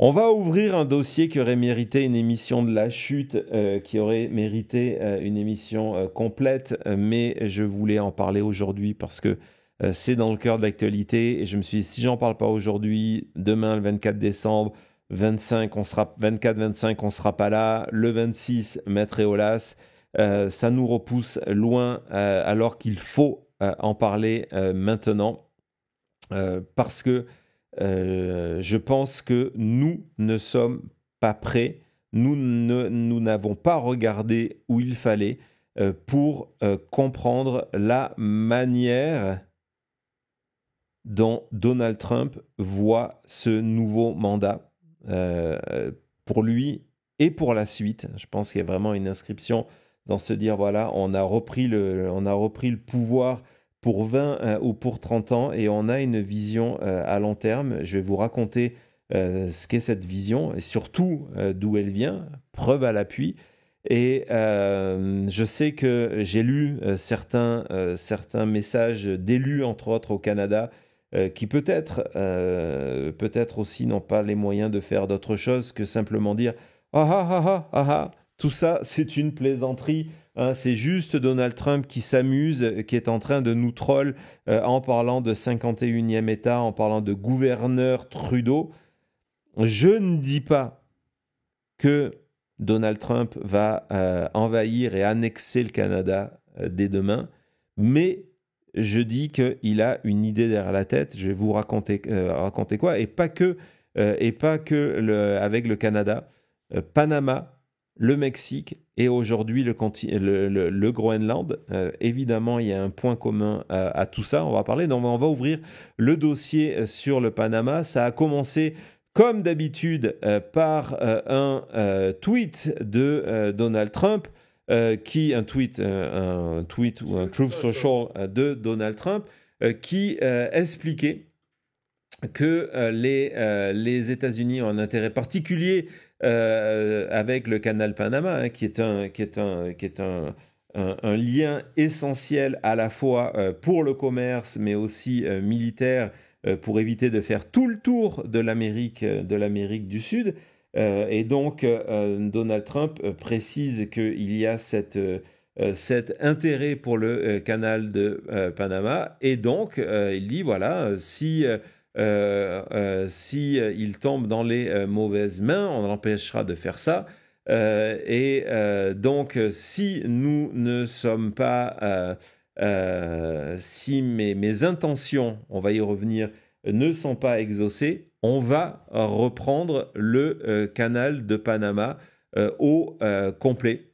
On va ouvrir un dossier qui aurait mérité une émission de la chute, qui aurait mérité une émission complète, mais je voulais en parler aujourd'hui parce que c'est dans le cœur de l'actualité et je me suis dit, si j'en parle pas aujourd'hui, demain le 24 décembre, 25, 24-25, on sera pas là, le 26, Maître Eolas, ça nous repousse loin alors qu'il faut en parler maintenant parce que je pense que nous ne sommes pas prêts, nous n'avons pas regardé où il fallait pour comprendre la manière dont Donald Trump voit ce nouveau mandat pour lui et pour la suite. Je pense qu'il y a vraiment une inscription dans se dire, voilà, on a repris le pouvoir pour 20 ou pour 30 ans et on a une vision à long terme. Je vais vous raconter ce qu'est cette vision et surtout d'où elle vient, preuve à l'appui. Et je sais que j'ai lu certains messages d'élus, entre autres au Canada, qui peut-être aussi n'ont pas les moyens de faire d'autre chose que simplement dire ah ah ah ah ah ah, tout ça c'est une plaisanterie, hein, c'est juste Donald Trump qui s'amuse, qui est en train de nous troll en parlant de 51e État, en parlant de gouverneur Trudeau. Je ne dis pas que Donald Trump va envahir et annexer le Canada dès demain, mais je dis qu'il a une idée derrière la tête. Je vais vous raconter quoi, et pas que avec le Canada, Panama, le Mexique et aujourd'hui le Groenland. Évidemment, il y a un point commun à tout ça. On va parler, donc on va ouvrir le dossier sur le Panama. Ça a commencé comme d'habitude par un tweet de Donald Trump, un tweet ou un Truth Social de Donald Trump, qui expliquait que les États-Unis ont un intérêt particulier avec le canal Panama, hein, qui est un lien essentiel à la fois pour le commerce, mais aussi militaire, pour éviter de faire tout le tour de l'Amérique du Sud. Et donc, Donald Trump précise qu'il y a cet intérêt pour le canal de Panama. Et donc, il dit, voilà, si il tombe dans les mauvaises mains, on l'empêchera de faire ça. Donc, si nous ne sommes pas... si mes intentions, on va y revenir, ne sont pas exaucées, on va reprendre le canal de Panama au complet.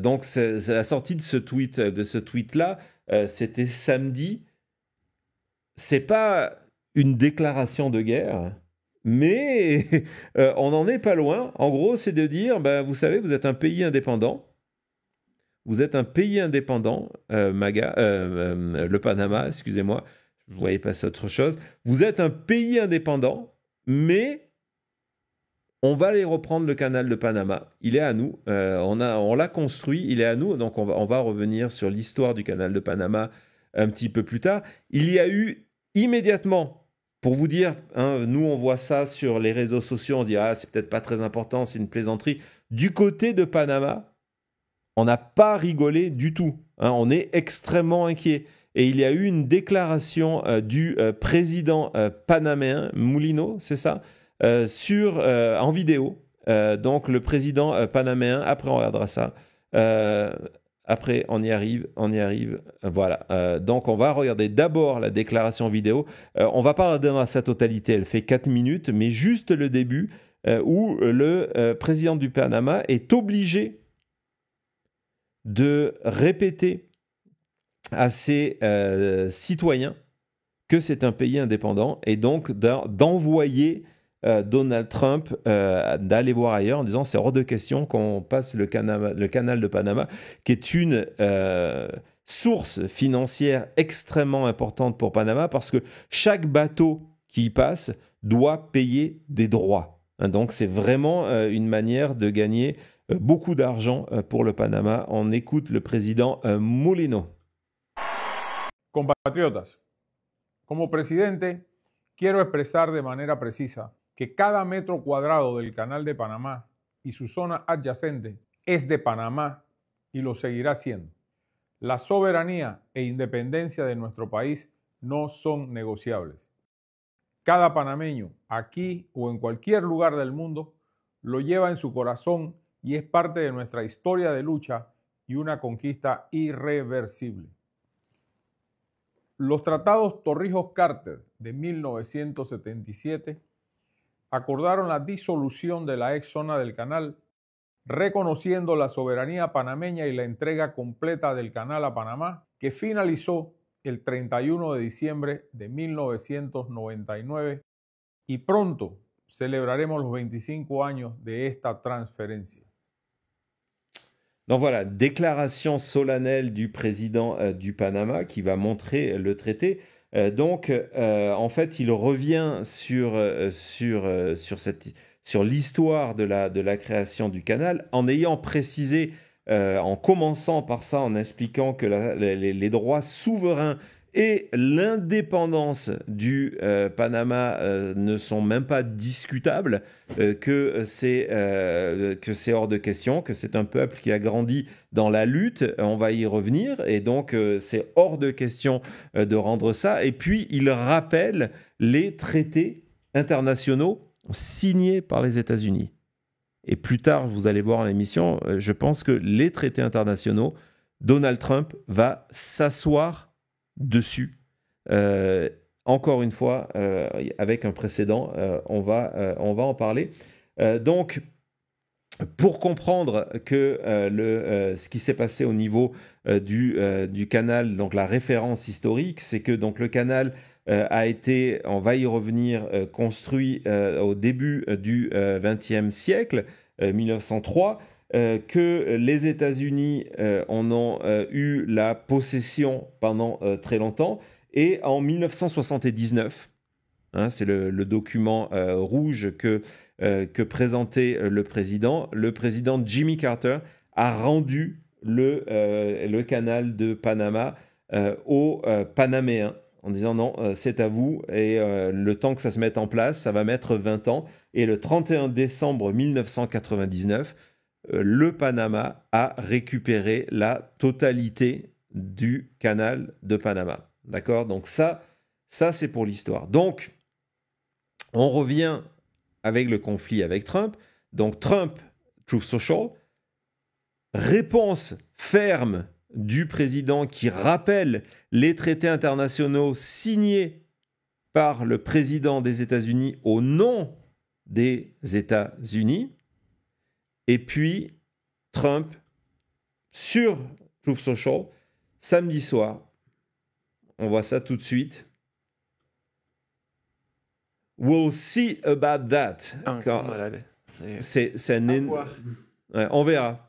Donc, c'est la sortie de ce tweet-là, c'était samedi. C'est pas une déclaration de guerre, mais on n'en est pas loin. En gros, c'est de dire, ben, vous savez, vous êtes un pays indépendant. Vous êtes un pays indépendant, le Panama, excusez-moi, je ne voyais pas ça autre chose. Vous êtes un pays indépendant, mais on va aller reprendre le canal de Panama. Il est à nous, on l'a construit, il est à nous. Donc on va revenir sur l'histoire du canal de Panama un petit peu plus tard. Il y a eu immédiatement, pour vous dire, hein, nous on voit ça sur les réseaux sociaux, on se dit ah c'est peut-être pas très important, c'est une plaisanterie. Du côté de Panama, on n'a pas rigolé du tout, hein, on est extrêmement inquiet. Et il y a eu une déclaration du président panaméen, Mulino, c'est ça, en vidéo. Donc le président panaméen, après on regardera ça. Après, on y arrive. Voilà. Donc, on va regarder d'abord la déclaration vidéo. On va pas regarder dans sa totalité. Elle fait 4 minutes, mais juste le début où le président du Panama est obligé de répéter à ses citoyens que c'est un pays indépendant et donc d'envoyer Donald Trump d'aller voir ailleurs en disant c'est hors de question qu'on passe le canal de Panama, qui est une source financière extrêmement importante pour Panama parce que chaque bateau qui y passe doit payer des droits. Hein, donc c'est vraiment une manière de gagner beaucoup d'argent pour le Panama. On écoute le président Molino. Compatriotas, como presidente, quiero expresar de manera precisa que cada metro cuadrado del Canal de Panamá y su zona adyacente es de Panamá y lo seguirá siendo. La soberanía e independencia de nuestro país no son negociables. Cada panameño, aquí o en cualquier lugar del mundo, lo lleva en su corazón y es parte de nuestra historia de lucha y una conquista irreversible. Los tratados Torrijos-Carter de 1977 acordaron la disolución de la ex zona del canal, reconociendo la soberanía panameña y la entrega completa del canal a Panamá, que finalizó el 31 de diciembre de 1999 y pronto celebraremos los 25 años de esta transferencia. Donc voilà, déclaration solennelle du président du Panama qui va montrer le traité. En fait, il revient sur l'histoire de la création du canal en ayant précisé, en commençant par ça, en expliquant que les droits souverains et l'indépendance du Panama ne sont même pas discutables, que c'est hors de question, que c'est un peuple qui a grandi dans la lutte, on va y revenir, et donc c'est hors de question de rendre ça. Et puis il rappelle les traités internationaux signés par les États-Unis. Et plus tard, vous allez voir l'émission, je pense que les traités internationaux, Donald Trump va s'asseoir dessus. Encore une fois, avec un précédent, on va en parler. Donc, pour comprendre que ce qui s'est passé au niveau du canal, donc la référence historique, c'est que donc, le canal a été, on va y revenir, construit au début du XXe siècle, 1903, que les États-Unis en ont eu la possession pendant très longtemps. Et en 1979, c'est le document rouge que présentait le président Jimmy Carter a rendu le canal de Panama aux Panaméens en disant non, c'est à vous, et le temps que ça se mette en place, ça va mettre 20 ans. Et le 31 décembre 1999, le Panama a récupéré la totalité du canal de Panama. D'accord ? Donc ça c'est pour l'histoire. Donc, on revient avec le conflit avec Trump. Donc Trump, Truth Social, réponse ferme du président qui rappelle les traités internationaux signés par le président des États-Unis au nom des États-Unis. Et puis, Trump, sur Truth Social, samedi soir, on voit ça tout de suite. We'll see about that. On verra.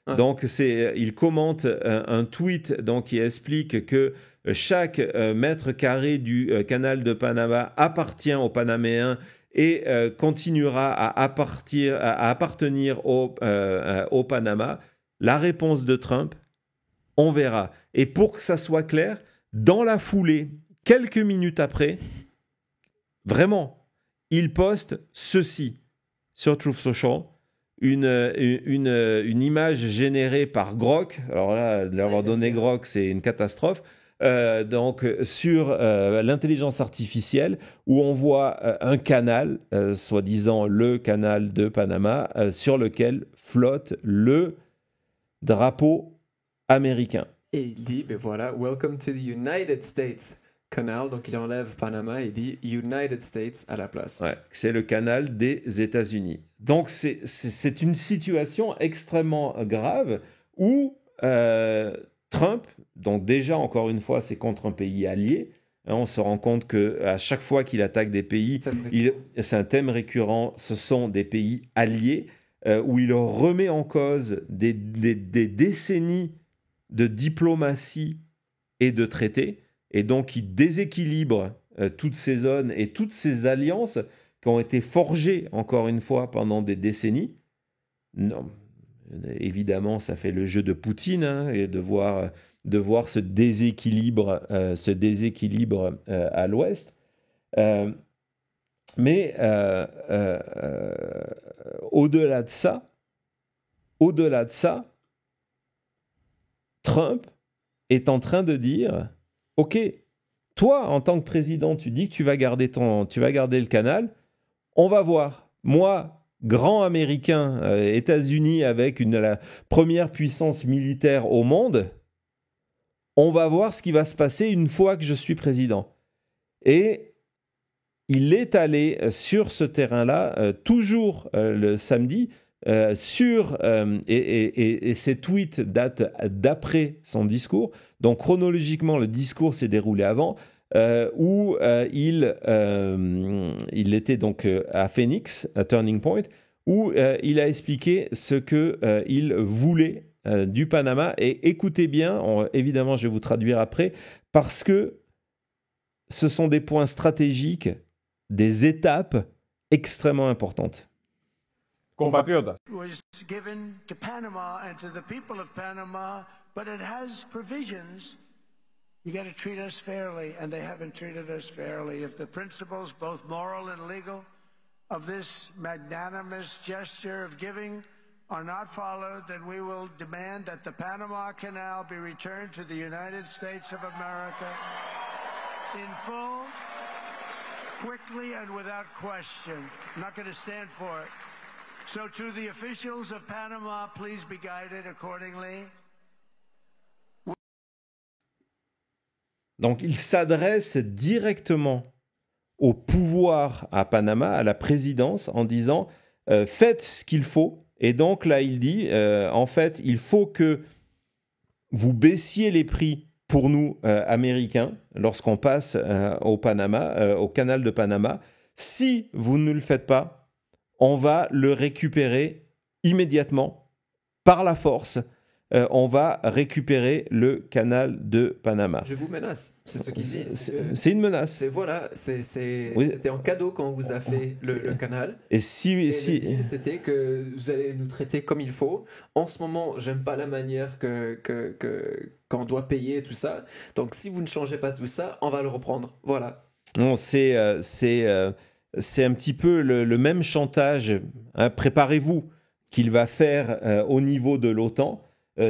Ouais. Donc, il commente un tweet donc, qui explique que chaque mètre carré du canal de Panama appartient aux Panaméens et continuera à appartenir au Panama. La réponse de Trump, on verra. Et pour que ça soit clair, dans la foulée, quelques minutes après, vraiment, il poste ceci sur Truth Social, une image générée par Grok. Alors là, de l'avoir donné Grok, c'est une catastrophe. Donc sur l'intelligence artificielle où on voit un canal, soi-disant le canal de Panama, sur lequel flotte le drapeau américain. Et il dit, ben voilà, Welcome to the United States Canal. Donc il enlève Panama et dit United States à la place. Ouais, c'est le canal des États-Unis. Donc c'est une situation extrêmement grave où Trump, donc déjà encore une fois, c'est contre un pays allié. On se rend compte qu'à chaque fois qu'il attaque des pays, c'est un thème récurrent, ce sont des pays alliés où il remet en cause des décennies de diplomatie et de traités, et donc il déséquilibre toutes ces zones et toutes ces alliances qui ont été forgées, encore une fois, pendant des décennies. Non, évidemment, ça fait le jeu de Poutine, et de voir ce déséquilibre à l'ouest. Mais au-delà de ça, Trump est en train de dire, OK, toi, en tant que président, tu dis que tu vas garder le canal, on va voir. Moi, grand Américain, États-Unis avec la première puissance militaire au monde, on va voir ce qui va se passer une fois que je suis président. Et il est allé sur ce terrain-là, toujours le samedi, et ses tweets datent d'après son discours. Donc chronologiquement, le discours s'est déroulé avant, où il était donc à Phoenix, à Turning Point, où il a expliqué ce qu'il voulait du Panama. Et écoutez bien, évidemment je vais vous traduire après, parce que ce sont des points stratégiques, des étapes extrêmement importantes. Compatriotas, was given to Panama and to the people of Panama, but it has provisions. You got to treat us fairly, and they haven't treated us fairly. If the principles, both moral and legal, of this magnanimous gesture of giving are not followed, then we will demand that the Panama Canal be returned to the United States of America in full, quickly, and without question. I'm not going to stand for it. So to the officials of Panama, please be guided accordingly. Donc il s'adresse directement au pouvoir à Panama, à la présidence, en disant faites ce qu'il faut. Et donc là, il dit en fait, il faut que vous baissiez les prix pour nous, Américains, lorsqu'on passe au Panama, au canal de Panama. Si vous ne le faites pas, on va le récupérer immédiatement, par la force. On va récupérer le canal de Panama. Je vous menace, c'est ce qu'il dit. C'est une menace. C'était en cadeau quand on vous a fait le canal. Et c'était que vous allez nous traiter comme il faut. En ce moment, j'aime pas la manière qu'on doit payer tout ça. Donc si vous ne changez pas tout ça, on va le reprendre. Voilà. Non, c'est un petit peu le même chantage, hein, préparez-vous, qu'il va faire au niveau de l'OTAN.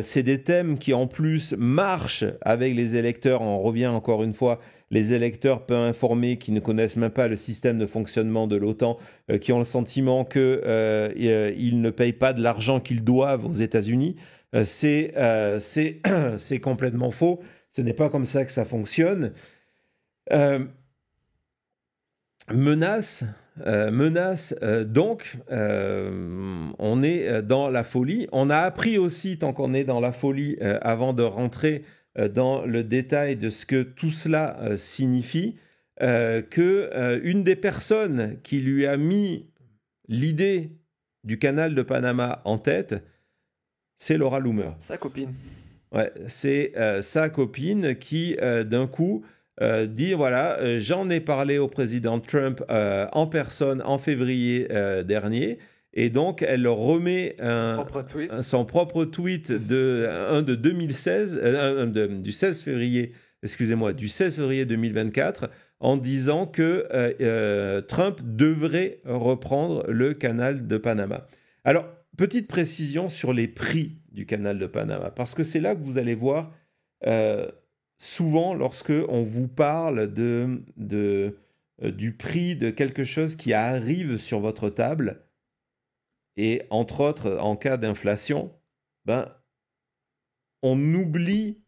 C'est des thèmes qui en plus marchent avec les électeurs. On revient encore une fois, les électeurs peu informés qui ne connaissent même pas le système de fonctionnement de l'OTAN, qui ont le sentiment qu'ils ne payent pas de l'argent qu'ils doivent aux États-Unis. C'est complètement faux. Ce n'est pas comme ça que ça fonctionne. Menace, donc, on est dans la folie. On a appris aussi, tant qu'on est dans la folie, avant de rentrer dans le détail de ce que tout cela signifie, qu'une des personnes qui lui a mis l'idée du canal de Panama en tête, c'est Laura Loomer. Sa copine. Ouais, c'est sa copine qui, d'un coup, dit voilà, j'en ai parlé au président Trump en personne en février dernier, et donc elle remet son propre tweet de 2016, du 16 février 2024, en disant que Trump devrait reprendre le canal de Panama. Alors, petite précision sur les prix du canal de Panama, parce que c'est là que vous allez voir souvent, lorsque on vous parle du prix de quelque chose qui arrive sur votre table, et entre autres en cas d'inflation, on oublie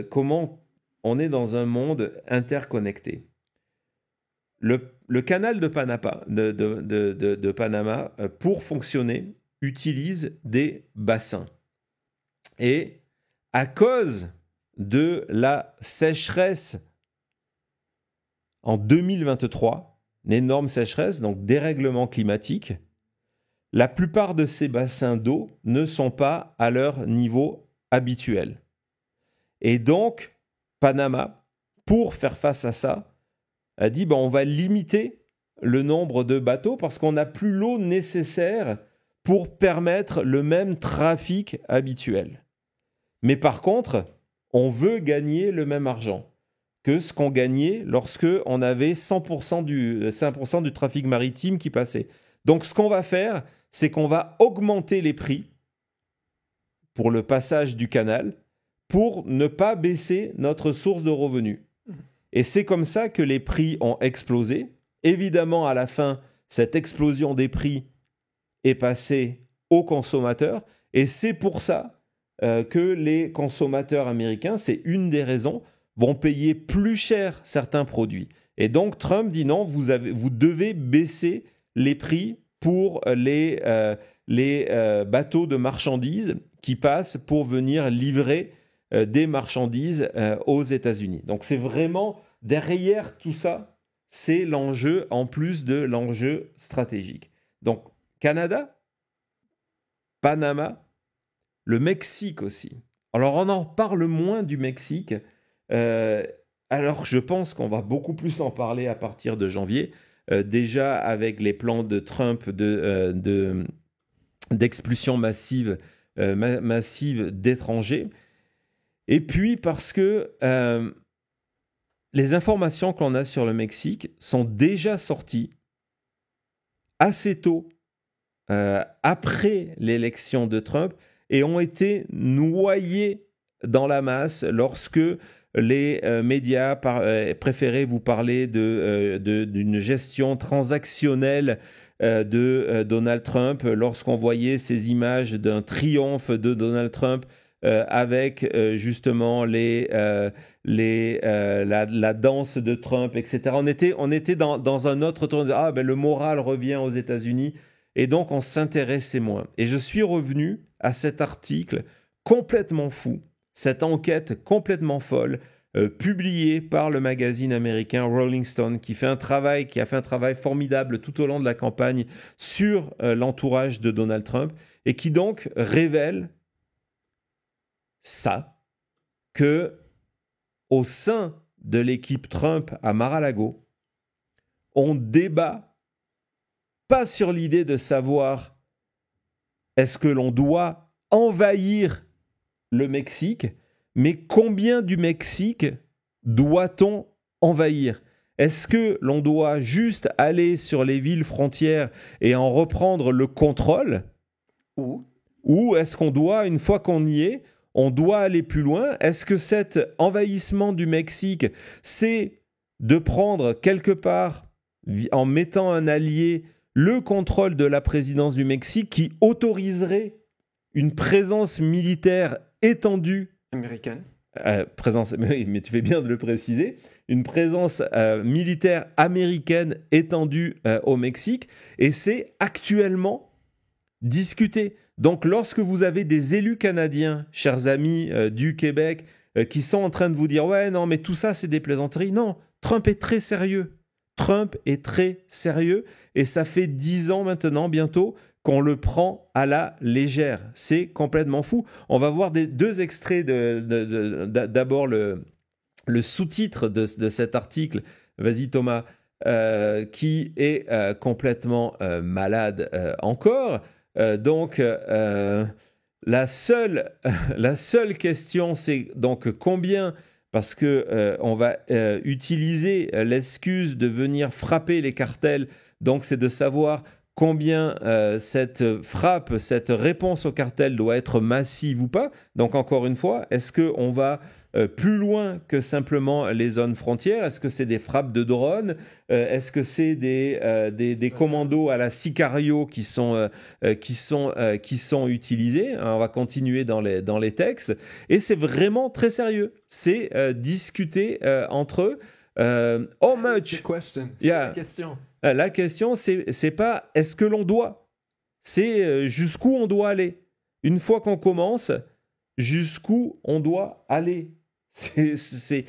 comment on est dans un monde interconnecté. Le canal de Panama, pour fonctionner, utilise des bassins. Et à cause de la sécheresse en 2023, une énorme sécheresse, donc dérèglement climatique, la plupart de ces bassins d'eau ne sont pas à leur niveau habituel. Et donc, Panama, pour faire face à ça, a dit on va limiter le nombre de bateaux parce qu'on n'a plus l'eau nécessaire pour permettre le même trafic habituel. Mais par contre, on veut gagner le même argent. que ce qu'on gagnait lorsque on avait 100% du trafic maritime qui passait. Donc, ce qu'on va faire, c'est qu'on va augmenter les prix pour le passage du canal pour ne pas baisser notre source de revenus. Et c'est comme ça que les prix ont explosé. Évidemment, à la fin, cette explosion des prix est passée aux consommateurs. Et c'est pour ça que les consommateurs américains, c'est une des raisons, vont payer plus cher certains produits. Et donc, Trump dit non, vous devez baisser les prix pour les bateaux de marchandises qui passent pour venir livrer des marchandises aux États-Unis. Donc, c'est vraiment derrière tout ça, c'est l'enjeu en plus de l'enjeu stratégique. Donc, Canada, Panama, le Mexique aussi. Alors, on en parle moins du Mexique, alors je pense qu'on va beaucoup plus en parler à partir de janvier, déjà avec les plans de Trump d'expulsion massive d'étrangers. Et puis parce que les informations qu'on a sur le Mexique sont déjà sorties assez tôt, après l'élection de Trump, et ont été noyées dans la masse lorsque les médias préféraient vous parler d'une gestion transactionnelle de Donald Trump, lorsqu'on voyait ces images d'un triomphe de Donald Trump avec justement la danse de Trump, etc. On était dans un autre tour. Le moral revient aux États-Unis. Et donc, on s'intéressait moins. Et je suis revenu à cet article complètement fou, cette enquête complètement folle, publiée par le magazine américain Rolling Stone, qui a fait un travail formidable tout au long de la campagne sur l'entourage de Donald Trump, et qui donc révèle ça, que au sein de l'équipe Trump à Mar-a-Lago, on débat pas sur l'idée de savoir est-ce que l'on doit envahir le Mexique, mais combien du Mexique doit-on envahir ? Est-ce que l'on doit juste aller sur les villes frontières et en reprendre le contrôle ? Ou est-ce qu'on doit, une fois qu'on y est, on doit aller plus loin ? Est-ce que cet envahissement du Mexique, c'est de prendre quelque part, en mettant un allié, le contrôle de la présidence du Mexique qui autoriserait une présence militaire étendue américaine. Mais tu fais bien de le préciser, une présence militaire américaine étendue au Mexique, et c'est actuellement discuté. Donc lorsque vous avez des élus canadiens, chers amis du Québec, qui sont en train de vous dire « Ouais, non, mais tout ça, c'est des plaisanteries », non, Trump est très sérieux. Trump est très sérieux, et ça fait 10 ans maintenant, bientôt, qu'on le prend à la légère. C'est complètement fou. On va voir deux extraits d'abord le sous-titre de cet article. Vas-y Thomas, qui est complètement malade encore. Donc, la seule question, c'est donc combien... Parce qu'on va utiliser l'excuse de venir frapper les cartels. Donc, c'est de savoir combien cette frappe, cette réponse au cartel doit être massive ou pas. Donc, encore une fois, est-ce qu'on va plus loin que simplement les zones frontières ? Est-ce que c'est des frappes de drones ? Est-ce que c'est des commandos à la Sicario qui sont utilisés ? On va continuer dans les textes. Et c'est vraiment très sérieux. C'est discuter entre eux. How much? C'est la question. La question, c'est pas est-ce que l'on doit, c'est jusqu'où on doit aller. Une fois qu'on commence, jusqu'où on doit aller. C'est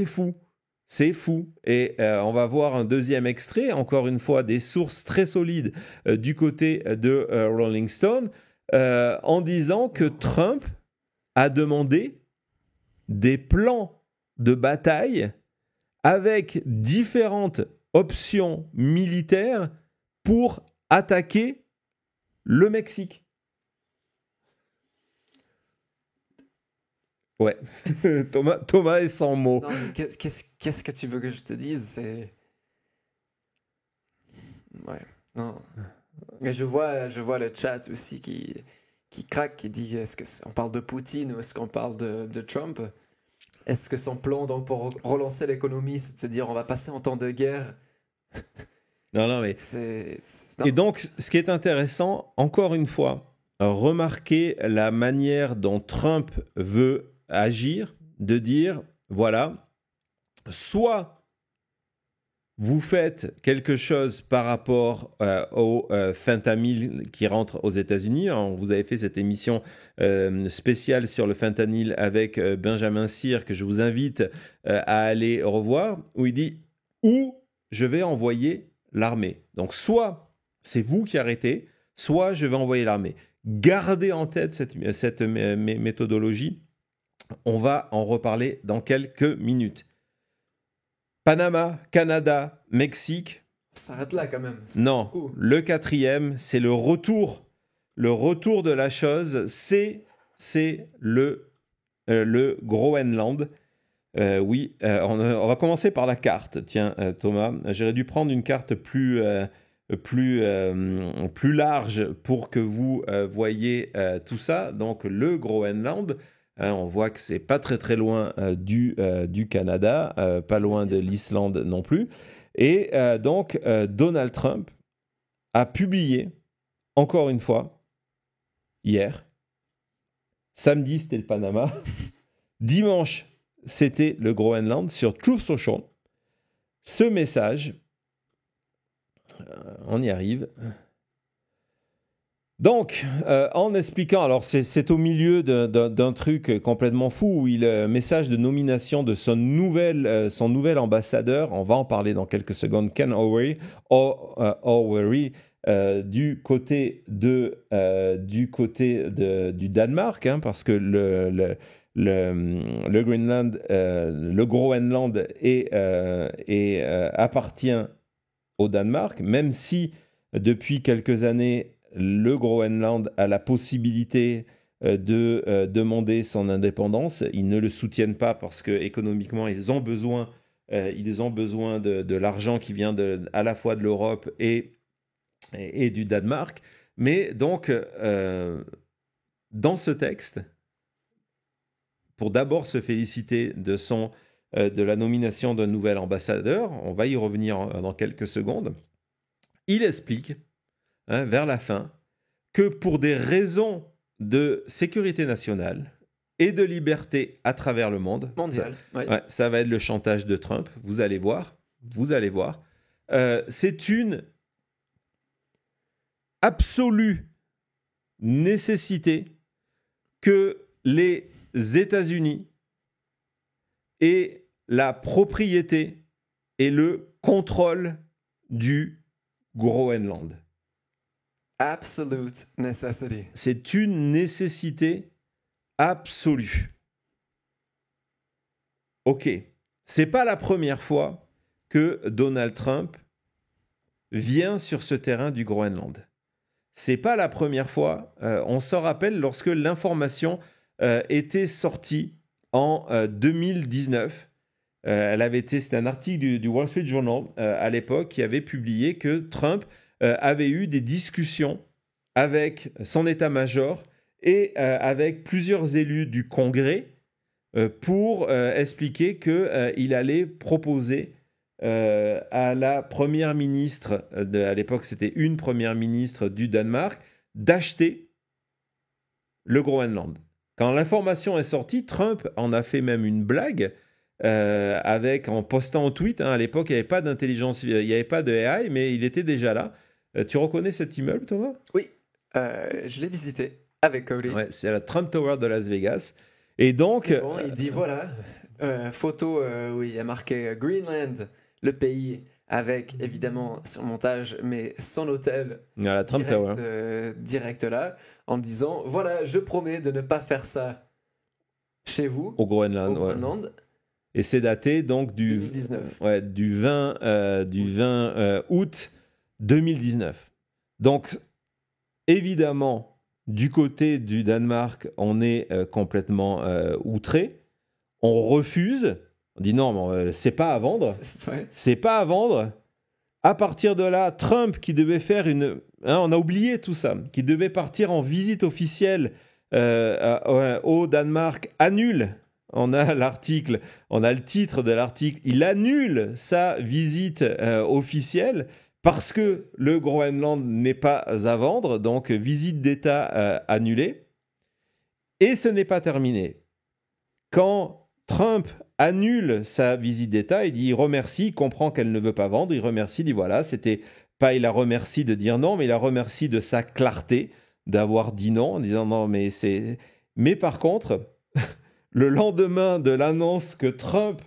fou. C'est fou. Et on va voir un deuxième extrait, encore une fois, des sources très solides du côté de Rolling Stone, en disant que Trump a demandé des plans de bataille avec différentes options militaires pour attaquer le Mexique. Ouais. Thomas est sans mots. Non, mais qu'est-ce que tu veux que je te dise? C'est... Ouais, non. Et je vois le chat aussi qui craque, qui dit est-ce qu'on parle de Poutine ou est-ce qu'on parle de Trump? Est-ce que son plan donc pour relancer l'économie, c'est de se dire on va passer en temps de guerre? Non, mais... Non. Et donc, ce qui est intéressant, encore une fois, remarquez la manière dont Trump veut agir, de dire, voilà, soit vous faites quelque chose par rapport au fentanyl qui rentre aux États-Unis. On vous avait fait cette émission spéciale sur le fentanyl avec Benjamin Cyr, que je vous invite à aller revoir, où il dit « Où je vais envoyer l'armée ». Donc, soit c'est vous qui arrêtez, soit je vais envoyer l'armée. Gardez en tête cette méthodologie. On va en reparler dans quelques minutes. Panama, Canada, Mexique. Ça s'arrête là quand même. Non, le quatrième, c'est le retour. Le retour de la chose, c'est le Groenland. Oui, on va commencer par la carte. Tiens, Thomas, j'aurais dû prendre une carte plus large pour que vous voyez tout ça. Donc, le Groenland. On voit que c'est pas très très loin du Canada, pas loin de l'Islande non plus. Et donc, Donald Trump a publié, encore une fois, hier. Samedi, c'était le Panama. Dimanche, c'était le Groenland sur Truth Social. Ce message, on y arrive. Donc, en expliquant, alors c'est au milieu d'un truc complètement fou où message de nomination de son nouvel ambassadeur, on va en parler dans quelques secondes, Ken Overy, du côté du Danemark, hein, parce que le Groenland appartient au Danemark, même si depuis quelques années le Groenland a la possibilité de demander son indépendance. Ils ne le soutiennent pas parce que économiquement ils ont besoin de l'argent qui vient à la fois de l'Europe et du Danemark. Mais donc dans ce texte, pour d'abord se féliciter de la nomination d'un nouvel ambassadeur, on va y revenir dans quelques secondes, il explique vers la fin, que pour des raisons de sécurité nationale et de liberté à travers le monde, ça va être le chantage de Trump, vous allez voir, c'est une absolue nécessité que les États-Unis aient la propriété et le contrôle du Groenland. Absolute necessity. C'est une nécessité absolue. Ok, c'est pas la première fois que Donald Trump vient sur ce terrain du Groenland. C'est pas la première fois. On s'en rappelle lorsque l'information était sortie en 2019. C'était un article du Wall Street Journal à l'époque qui avait publié que Trump avait eu des discussions avec son état-major et avec plusieurs élus du Congrès pour expliquer qu'il allait proposer à la première ministre, à l'époque c'était une première ministre du Danemark, d'acheter le Groenland. Quand l'information est sortie, Trump en a fait même une blague en postant un tweet. À l'époque, il n'y avait pas d'intelligence, il n'y avait pas de AI, mais il était déjà là. Tu reconnais cet immeuble, Thomas? Oui, je l'ai visité avec Cody. Ouais, c'est la Trump Tower de Las Vegas. Et donc... Bon, il dit, voilà, photo où il y a marqué Greenland, le pays, avec évidemment son montage, mais son hôtel la Trump Tower. Direct là, en disant, voilà, je promets de ne pas faire ça chez vous. Au Groenland, Ouais. Et c'est daté donc du 2019. Du 20 août 2019. Donc, évidemment, du côté du Danemark, on est complètement outré. On refuse. On dit non, mais c'est pas à vendre. Ouais. C'est pas à vendre. À partir de là, Trump, qui devait faire on a oublié tout ça, qui devait partir en visite officielle au Danemark, annule. On a l'article, on a le titre de l'article. Il annule sa visite officielle parce que le Groenland n'est pas à vendre. Donc, visite d'État annulée. Et ce n'est pas terminé. Quand Trump annule sa visite d'État, il remercie, il comprend qu'elle ne veut pas vendre, il remercie, il dit voilà, c'était pas il la remercie de dire non, mais il la remercie de sa clarté, d'avoir dit non, en disant non, mais c'est... Mais par contre, le lendemain de l'annonce que Trump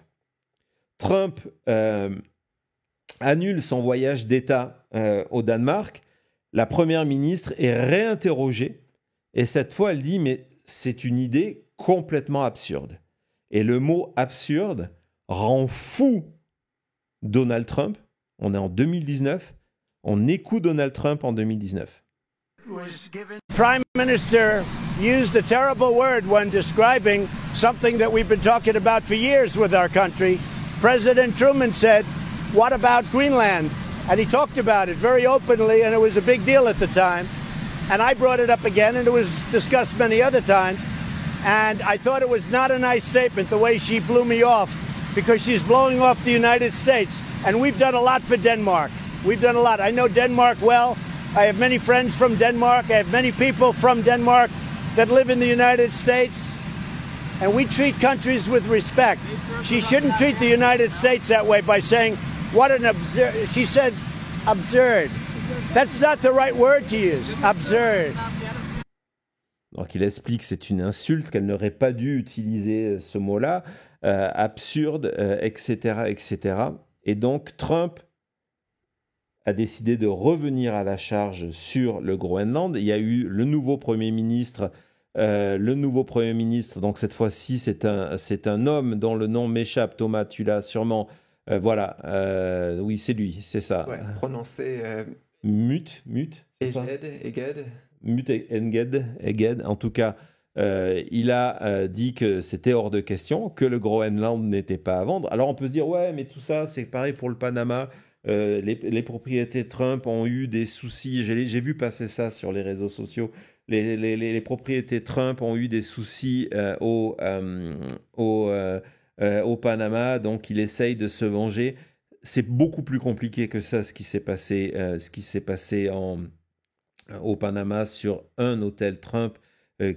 annule son voyage d'État au Danemark, la première ministre est réinterrogée, et cette fois elle dit mais c'est une idée complètement absurde. Et le mot absurde rend fou Donald Trump. On est en 2019. On écoute Donald Trump en 2019. Prime Minister used a terrible word when describing something that we've been talking about for years with our country. President Truman said, "What about Greenland?" And he talked about it very openly, and it was a big deal at the time. And I brought it up again, and it was discussed many other times. And I thought it was not a nice statement, the way she blew me off, because she's blowing off the United States. And we've done a lot for Denmark. We've done a lot. I know Denmark well. I have many friends from Denmark. I have many people from Denmark that live in the United States. And we treat countries with respect. She shouldn't treat the United States that way by saying, what an absurd... She said, absurd. That's not the right word to use, absurd. Donc il explique que c'est une insulte, qu'elle n'aurait pas dû utiliser ce mot-là, absurde, etc., etc. Et donc Trump a décidé de revenir à la charge sur le Groenland. Il y a eu le nouveau Premier ministre, donc cette fois-ci c'est un homme dont le nom m'échappe. Thomas, tu l'as sûrement. Voilà, oui c'est lui, c'est ça. Ouais, prononcé Mut, c'est ça. Eged. Eged, en tout cas, il a dit que c'était hors de question, que le Groenland n'était pas à vendre. Alors on peut se dire, ouais, mais tout ça, c'est pareil pour le Panama. Les propriétés Trump ont eu des soucis. J'ai vu passer ça sur les réseaux sociaux. Les propriétés Trump ont eu des soucis au Panama, donc il essaye de se venger. C'est beaucoup plus compliqué que ça, ce qui s'est passé au Panama sur un hôtel Trump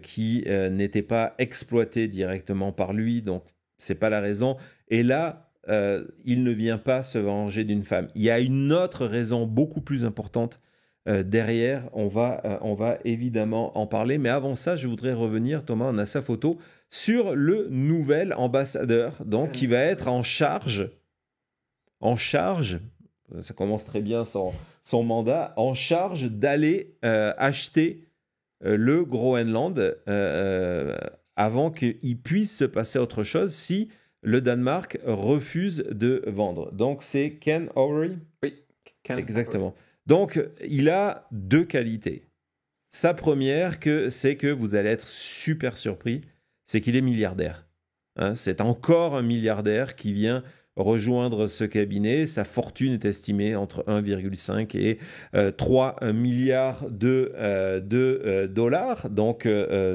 qui n'était pas exploité directement par lui, donc c'est pas la raison. Et là, il ne vient pas se venger d'une femme. Il y a une autre raison beaucoup plus importante derrière. On va évidemment en parler, mais avant ça, je voudrais revenir, Thomas, on a sa photo, sur le nouvel ambassadeur, donc qui va être en charge, ça commence très bien son mandat, en charge d'aller acheter le Groenland avant qu'il puisse se passer autre chose si le Danemark refuse de vendre. Donc c'est Ken Overy. Oui, Ken. Exactement. Donc il a deux qualités. Sa première, c'est que vous allez être super surpris, c'est qu'il est milliardaire. Hein, c'est encore un milliardaire qui vient rejoindre ce cabinet. Sa fortune est estimée entre 1,5 et 3 milliards de dollars. Donc,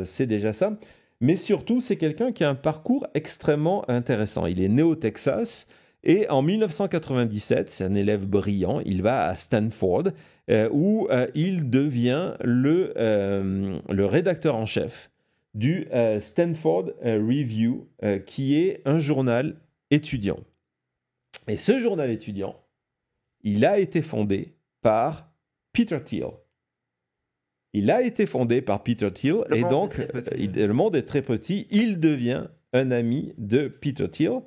c'est déjà ça. Mais surtout, c'est quelqu'un qui a un parcours extrêmement intéressant. Il est né au Texas et en 1997, c'est un élève brillant. Il va à Stanford où il devient le rédacteur en chef du Stanford Review, qui est un journal étudiant. Et ce journal étudiant, il a été fondé par Peter Thiel. Il a été fondé par Peter Thiel, et donc le monde est très petit. Il devient un ami de Peter Thiel,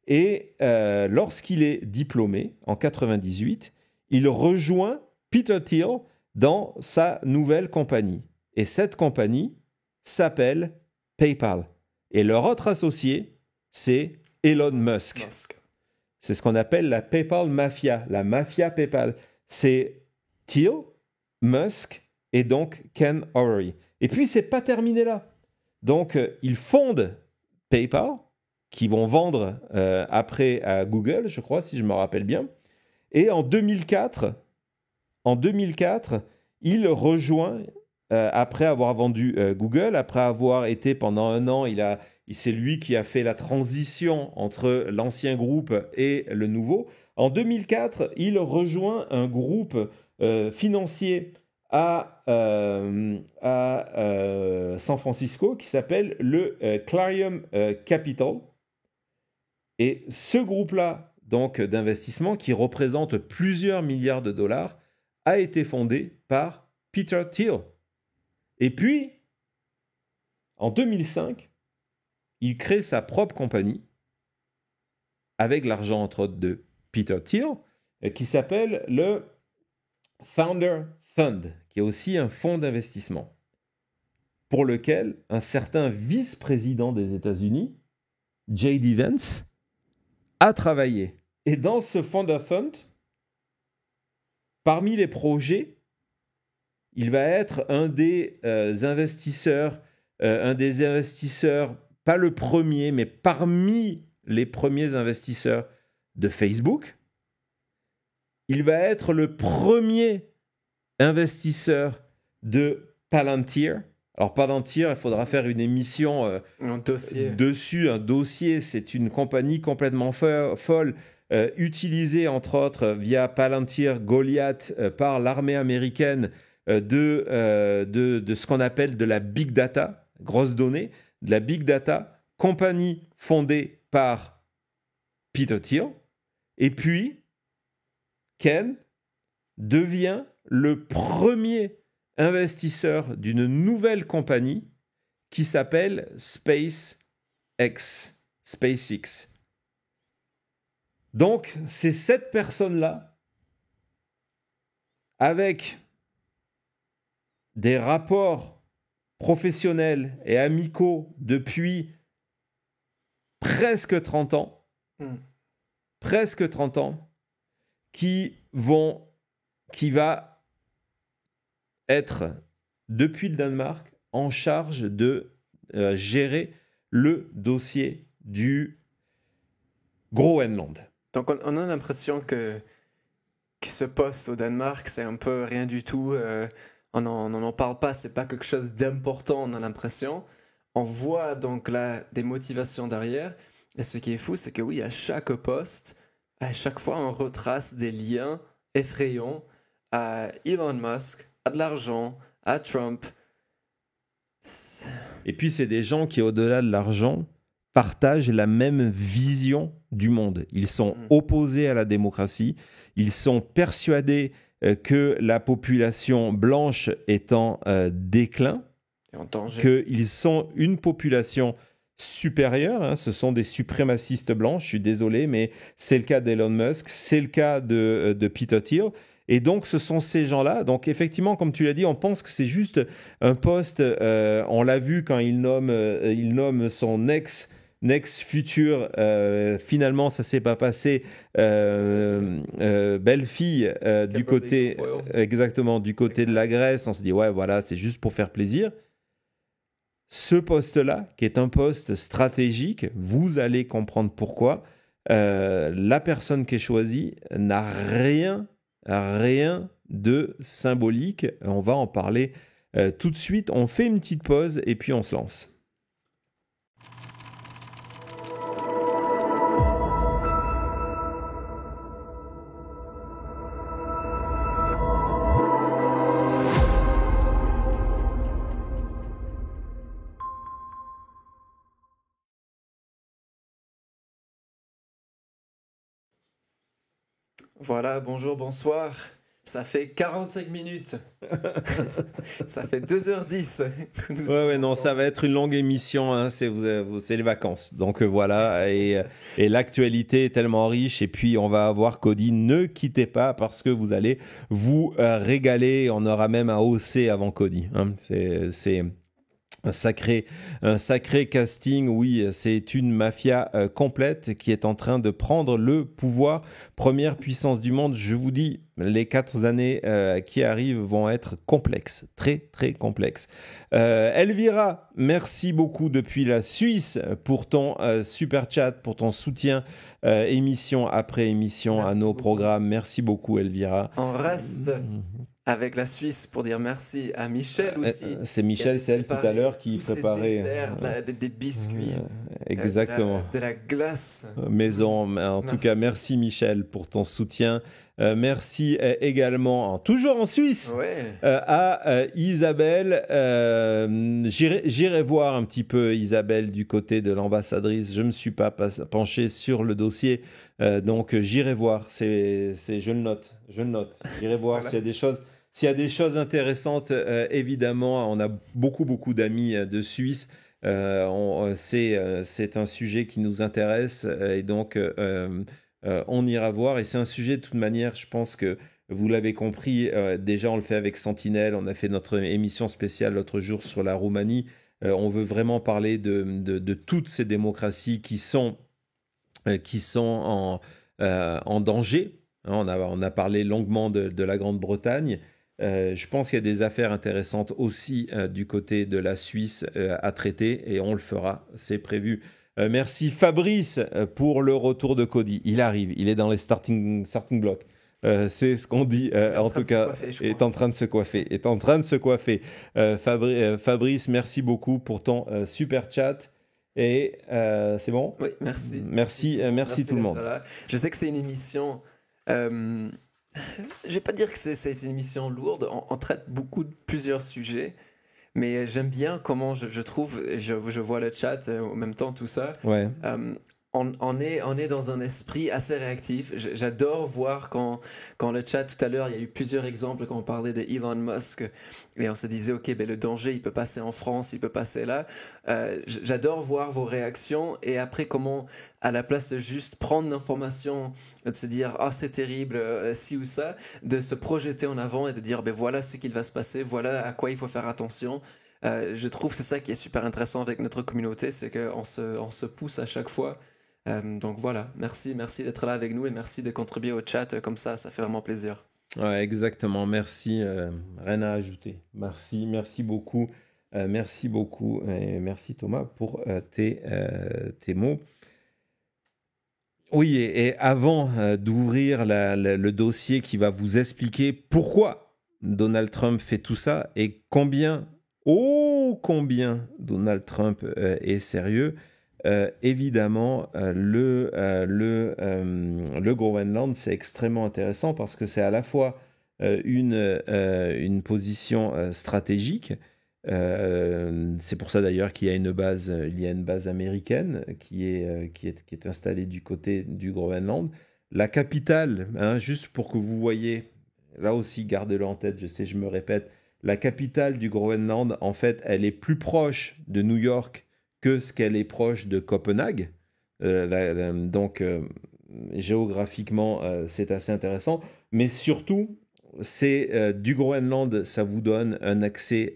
et lorsqu'il est diplômé, en 98, il rejoint Peter Thiel dans sa nouvelle compagnie. Et cette compagnie s'appelle PayPal. Et leur autre associé, c'est Elon Musk. C'est ce qu'on appelle la PayPal Mafia, la mafia PayPal. C'est Thiel, Musk et donc Ken Horry. Et puis, c'est pas terminé là. Donc, ils fondent PayPal, qui vont vendre après à Google, je crois, si je me rappelle bien. Et en 2004, il rejoint, après avoir vendu Google, après avoir été pendant un an, c'est lui qui a fait la transition entre l'ancien groupe et le nouveau. En 2004, il rejoint un groupe financier à San Francisco qui s'appelle le Clarion Capital. Et ce groupe-là, donc d'investissement, qui représente plusieurs milliards de dollars, a été fondé par Peter Thiel. Et puis, en 2005, il crée sa propre compagnie avec l'argent, entre autres, de Peter Thiel, qui s'appelle le Founder Fund, qui est aussi un fonds d'investissement, pour lequel un certain vice-président des États-Unis, J.D. Vance, a travaillé. Et dans ce Founder Fund, parmi les projets, il va être un des investisseurs, pas le premier, mais parmi les premiers investisseurs de Facebook. Il va être le premier investisseur de Palantir. Alors Palantir, il faudra faire une émission dessus, un dossier. C'est une compagnie complètement folle, utilisée entre autres via Palantir Goliath par l'armée américaine de ce qu'on appelle de la big data, grosse donnée, de la big data, compagnie fondée par Peter Thiel. Et puis, Ken devient le premier investisseur d'une nouvelle compagnie qui s'appelle SpaceX. Donc, c'est cette personne-là, avec des rapports professionnels et amicaux depuis presque 30 ans, qui va être, depuis le Danemark, en charge de gérer le dossier du Groenland. Donc on a l'impression que ce poste au Danemark, c'est un peu rien du tout. On n'en parle pas, c'est pas quelque chose d'important, on a l'impression. On voit donc là des motivations derrière. Et ce qui est fou, c'est que oui, à chaque poste, à chaque fois, on retrace des liens effrayants à Elon Musk, à de l'argent, à Trump. Et puis, c'est des gens qui, au-delà de l'argent, partagent la même vision du monde. Ils sont opposés à la démocratie. Ils sont persuadés que la population blanche est en déclin, qu'ils sont une population supérieure, hein, ce sont des suprémacistes blancs, je suis désolé, mais c'est le cas d'Elon Musk, c'est le cas de Peter Thiel, et donc ce sont ces gens-là. Donc effectivement, comme tu l'as dit, on pense que c'est juste un poste, on l'a vu quand il nomme son ex-futur, finalement ça s'est pas passé, belle-fille du côté, exactement, du côté de la Grèce, on se dit ouais voilà, c'est juste pour faire plaisir. Ce poste-là, qui est un poste stratégique, vous allez comprendre pourquoi. La personne qui est choisie n'a rien de symbolique. On va en parler tout de suite. On fait une petite pause et puis on se lance. Voilà, bonjour, bonsoir. Ça fait 45 minutes. Ça fait 2h10. Ouais, non, ça va être une longue émission. Hein, c'est les vacances. Donc voilà, et l'actualité est tellement riche. Et puis, on va avoir Cody. Ne quittez pas parce que vous allez vous régaler. On aura même un OC avant Cody. Hein. Un sacré casting, oui, c'est une mafia complète qui est en train de prendre le pouvoir. Première puissance du monde, je vous dis, les 4 années qui arrivent vont être complexes, très très complexes. Elvira, merci beaucoup depuis la Suisse pour ton super chat, pour ton soutien émission après émission Merci à nos beaucoup. programmes. Merci beaucoup Elvira. On reste avec la Suisse pour dire merci à Michel aussi. C'est Michel, c'est elle tout à l'heure qui tous ces préparait. desserts, des biscuits, Exactement. de la glace. Maison. En tout Merci. cas, merci Michel pour ton soutien. Merci également, toujours en Suisse, Ouais. à Isabelle. J'irai voir un petit peu Isabelle du côté de l'ambassadrice. Je ne me suis pas penché sur le dossier, donc j'irai voir. Je le note. J'irai voir Voilà. s'il y a des choses intéressantes. Évidemment, on a beaucoup d'amis de Suisse. C'est un sujet qui nous intéresse et donc on ira voir. Et c'est un sujet de toute manière, je pense que vous l'avez compris, déjà on le fait avec Sentinelle, on a fait notre émission spéciale l'autre jour sur la Roumanie. On veut vraiment parler de toutes ces démocraties qui sont en danger. On a parlé longuement de la Grande-Bretagne. Je pense qu'il y a des affaires intéressantes aussi du côté de la Suisse à traiter et on le fera, c'est prévu. Merci Fabrice pour le retour de Cody. Il arrive, il est dans les starting blocks. C'est ce qu'on dit, en tout cas, est en train de se coiffer. Fabrice, merci beaucoup pour ton super chat. Et c'est bon ? Oui, merci. Merci tout le monde. Là. Je sais que c'est une émission. Je vais pas dire que c'est une émission lourde. On traite plusieurs sujets, mais j'aime bien comment je trouve. Je vois le chat en même temps tout ça. Ouais. On est dans un esprit assez réactif. J'adore voir quand le chat tout à l'heure, il y a eu plusieurs exemples quand on parlait de Elon Musk et on se disait ok, ben le danger il peut passer en France, il peut passer là. J'adore voir vos réactions et après comment à la place de juste prendre l'information, de se dire ah c'est terrible ci ou ça, de se projeter en avant et de dire ben voilà ce qu'il va se passer, voilà à quoi il faut faire attention. Je trouve que c'est ça qui est super intéressant avec notre communauté, c'est qu'on se pousse à chaque fois. Donc voilà, merci d'être là avec nous et merci de contribuer au chat comme ça fait vraiment plaisir. Ouais, exactement, merci, rien à ajouter. Merci beaucoup, et merci Thomas pour tes mots. Oui, et avant d'ouvrir le dossier qui va vous expliquer pourquoi Donald Trump fait tout ça et combien Donald Trump est sérieux, évidemment, le Groenland, c'est extrêmement intéressant parce que c'est à la fois une position stratégique. C'est pour ça d'ailleurs qu'il y a une base américaine qui est installée du côté du Groenland. La capitale, juste pour que vous voyez, là aussi gardez-le en tête, je sais, je me répète, la capitale du Groenland, en fait, elle est plus proche de New York que ce qu'elle est proche de Copenhague. Donc, géographiquement, c'est assez intéressant. Mais surtout, c'est du Groenland, ça vous donne un accès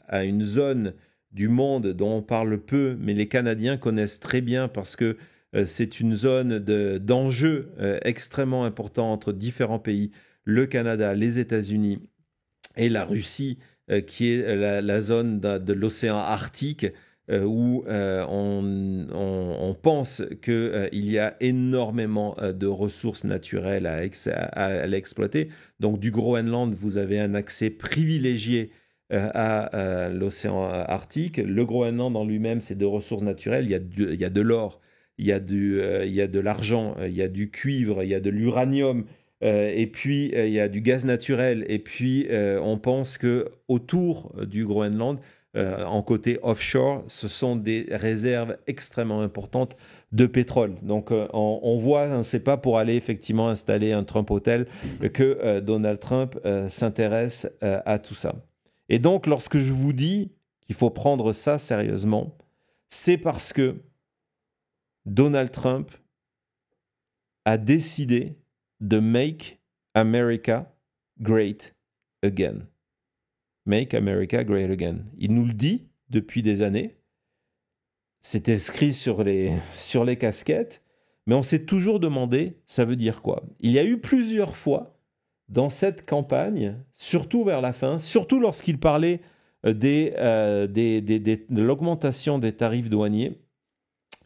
à une zone du monde dont on parle peu, mais les Canadiens connaissent très bien parce que c'est une zone d'enjeux extrêmement important entre différents pays, le Canada, les États-Unis et la Russie, qui est la zone de l'océan Arctique, où on pense qu'il y a énormément de ressources naturelles à l'exploiter. Donc du Groenland, vous avez un accès privilégié à l'océan Arctique. Le Groenland en lui-même, c'est de ressources naturelles. Il y a de l'or, il y a de l'argent, il y a du cuivre, il y a de l'uranium, et puis il y a du gaz naturel. Et puis on pense qu'autour du Groenland, en côté offshore, ce sont des réserves extrêmement importantes de pétrole. Donc on voit, c'est pas pour aller effectivement installer un Trump Hotel que Donald Trump s'intéresse à tout ça. Et donc lorsque je vous dis qu'il faut prendre ça sérieusement, c'est parce que Donald Trump a décidé de Make America Great Again. Make America Great Again. Il nous le dit depuis des années. C'est inscrit sur les casquettes, mais on s'est toujours demandé, ça veut dire quoi? Il y a eu plusieurs fois dans cette campagne, surtout vers la fin, surtout lorsqu'il parlait de l'augmentation des tarifs douaniers,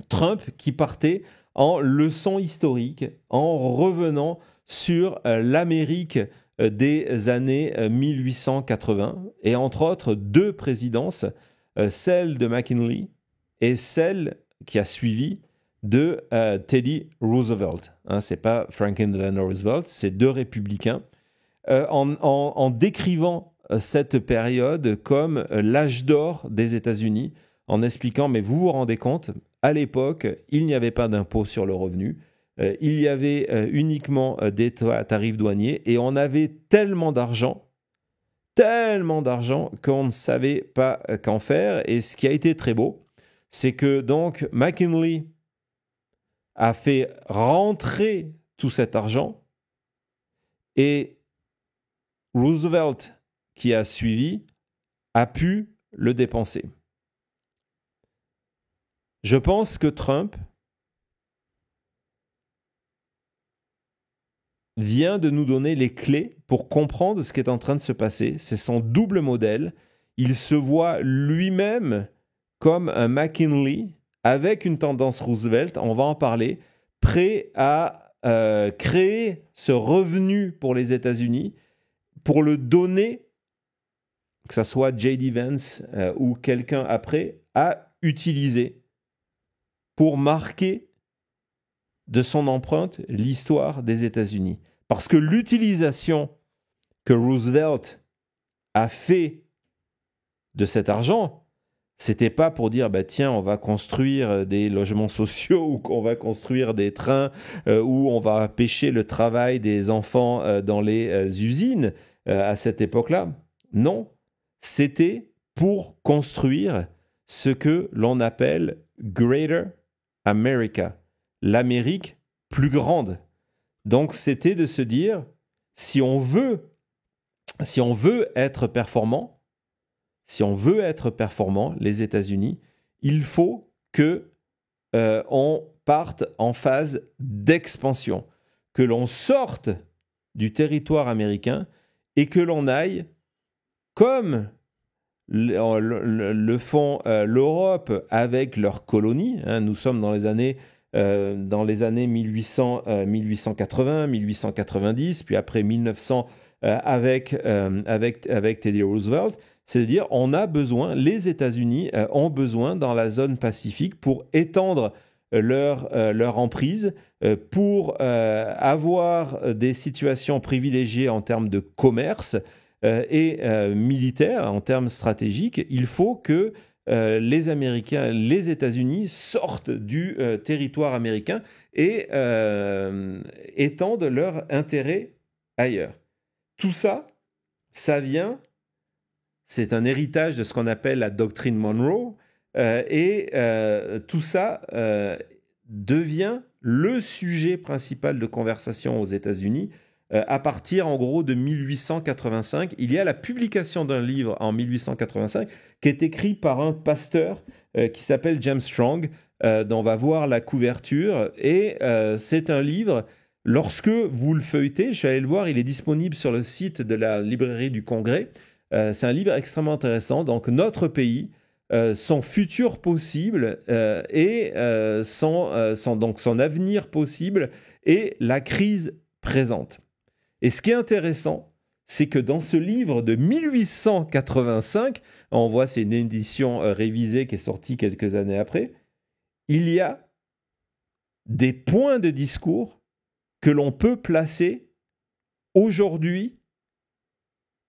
Trump qui partait en leçon historique, en revenant sur l'Amérique des années 1880, et entre autres 2 présidences, celle de McKinley et celle qui a suivi de Teddy Roosevelt. Hein, c'est pas Franklin Delano Roosevelt, c'est 2 républicains, en décrivant cette période comme l'âge d'or des États-Unis, en expliquant, mais vous vous rendez compte, à l'époque, il n'y avait pas d'impôt sur le revenu, il y avait uniquement des tarifs douaniers, et on avait tellement d'argent qu'on ne savait pas qu'en faire. Et ce qui a été très beau, c'est que donc McKinley a fait rentrer tout cet argent, et Roosevelt, qui a suivi, a pu le dépenser. Je pense que Trump vient de nous donner les clés pour comprendre ce qui est en train de se passer. C'est son double modèle. Il se voit lui-même comme un McKinley avec une tendance Roosevelt, on va en parler, prêt à créer ce revenu pour les États-Unis, pour le donner, que ce soit J.D. Vance ou quelqu'un après, à utiliser pour marquer de son empreinte l'histoire des États-Unis. Parce que l'utilisation que Roosevelt a fait de cet argent, c'était pas pour dire, bah tiens, on va construire des logements sociaux, ou qu'on va construire des trains, ou on va pêcher le travail des enfants dans les usines à cette époque-là. Non, c'était pour construire ce que l'on appelle Greater America, l'Amérique plus grande. Donc c'était de se dire, si on veut être performant, les États-Unis, il faut que on parte en phase d'expansion, que l'on sorte du territoire américain et que l'on aille, comme le font l'Europe avec leurs colonies. Hein, nous sommes dans les années 1880, 1890, puis après 1900 avec Teddy Roosevelt. C'est-à-dire, les États-Unis ont besoin dans la zone Pacifique pour étendre leur emprise, pour avoir des situations privilégiées en termes de commerce et militaire, en termes stratégiques. Il faut que les Américains, les États-Unis sortent du territoire américain et étendent leur intérêt ailleurs. Tout ça, c'est un héritage de ce qu'on appelle la doctrine Monroe, et tout ça devient le sujet principal de conversation aux États-Unis à partir, en gros, de 1885. Il y a la publication d'un livre en 1885 qui est écrit par un pasteur qui s'appelle James Strong, dont on va voir la couverture. Et c'est un livre, lorsque vous le feuilletez, je suis allé le voir, il est disponible sur le site de la librairie du Congrès. C'est un livre extrêmement intéressant. Donc, notre pays, son futur possible et son avenir possible et la crise présente. Et ce qui est intéressant, c'est que dans ce livre de 1885, on voit, c'est une édition révisée qui est sortie quelques années après, il y a des points de discours que l'on peut placer aujourd'hui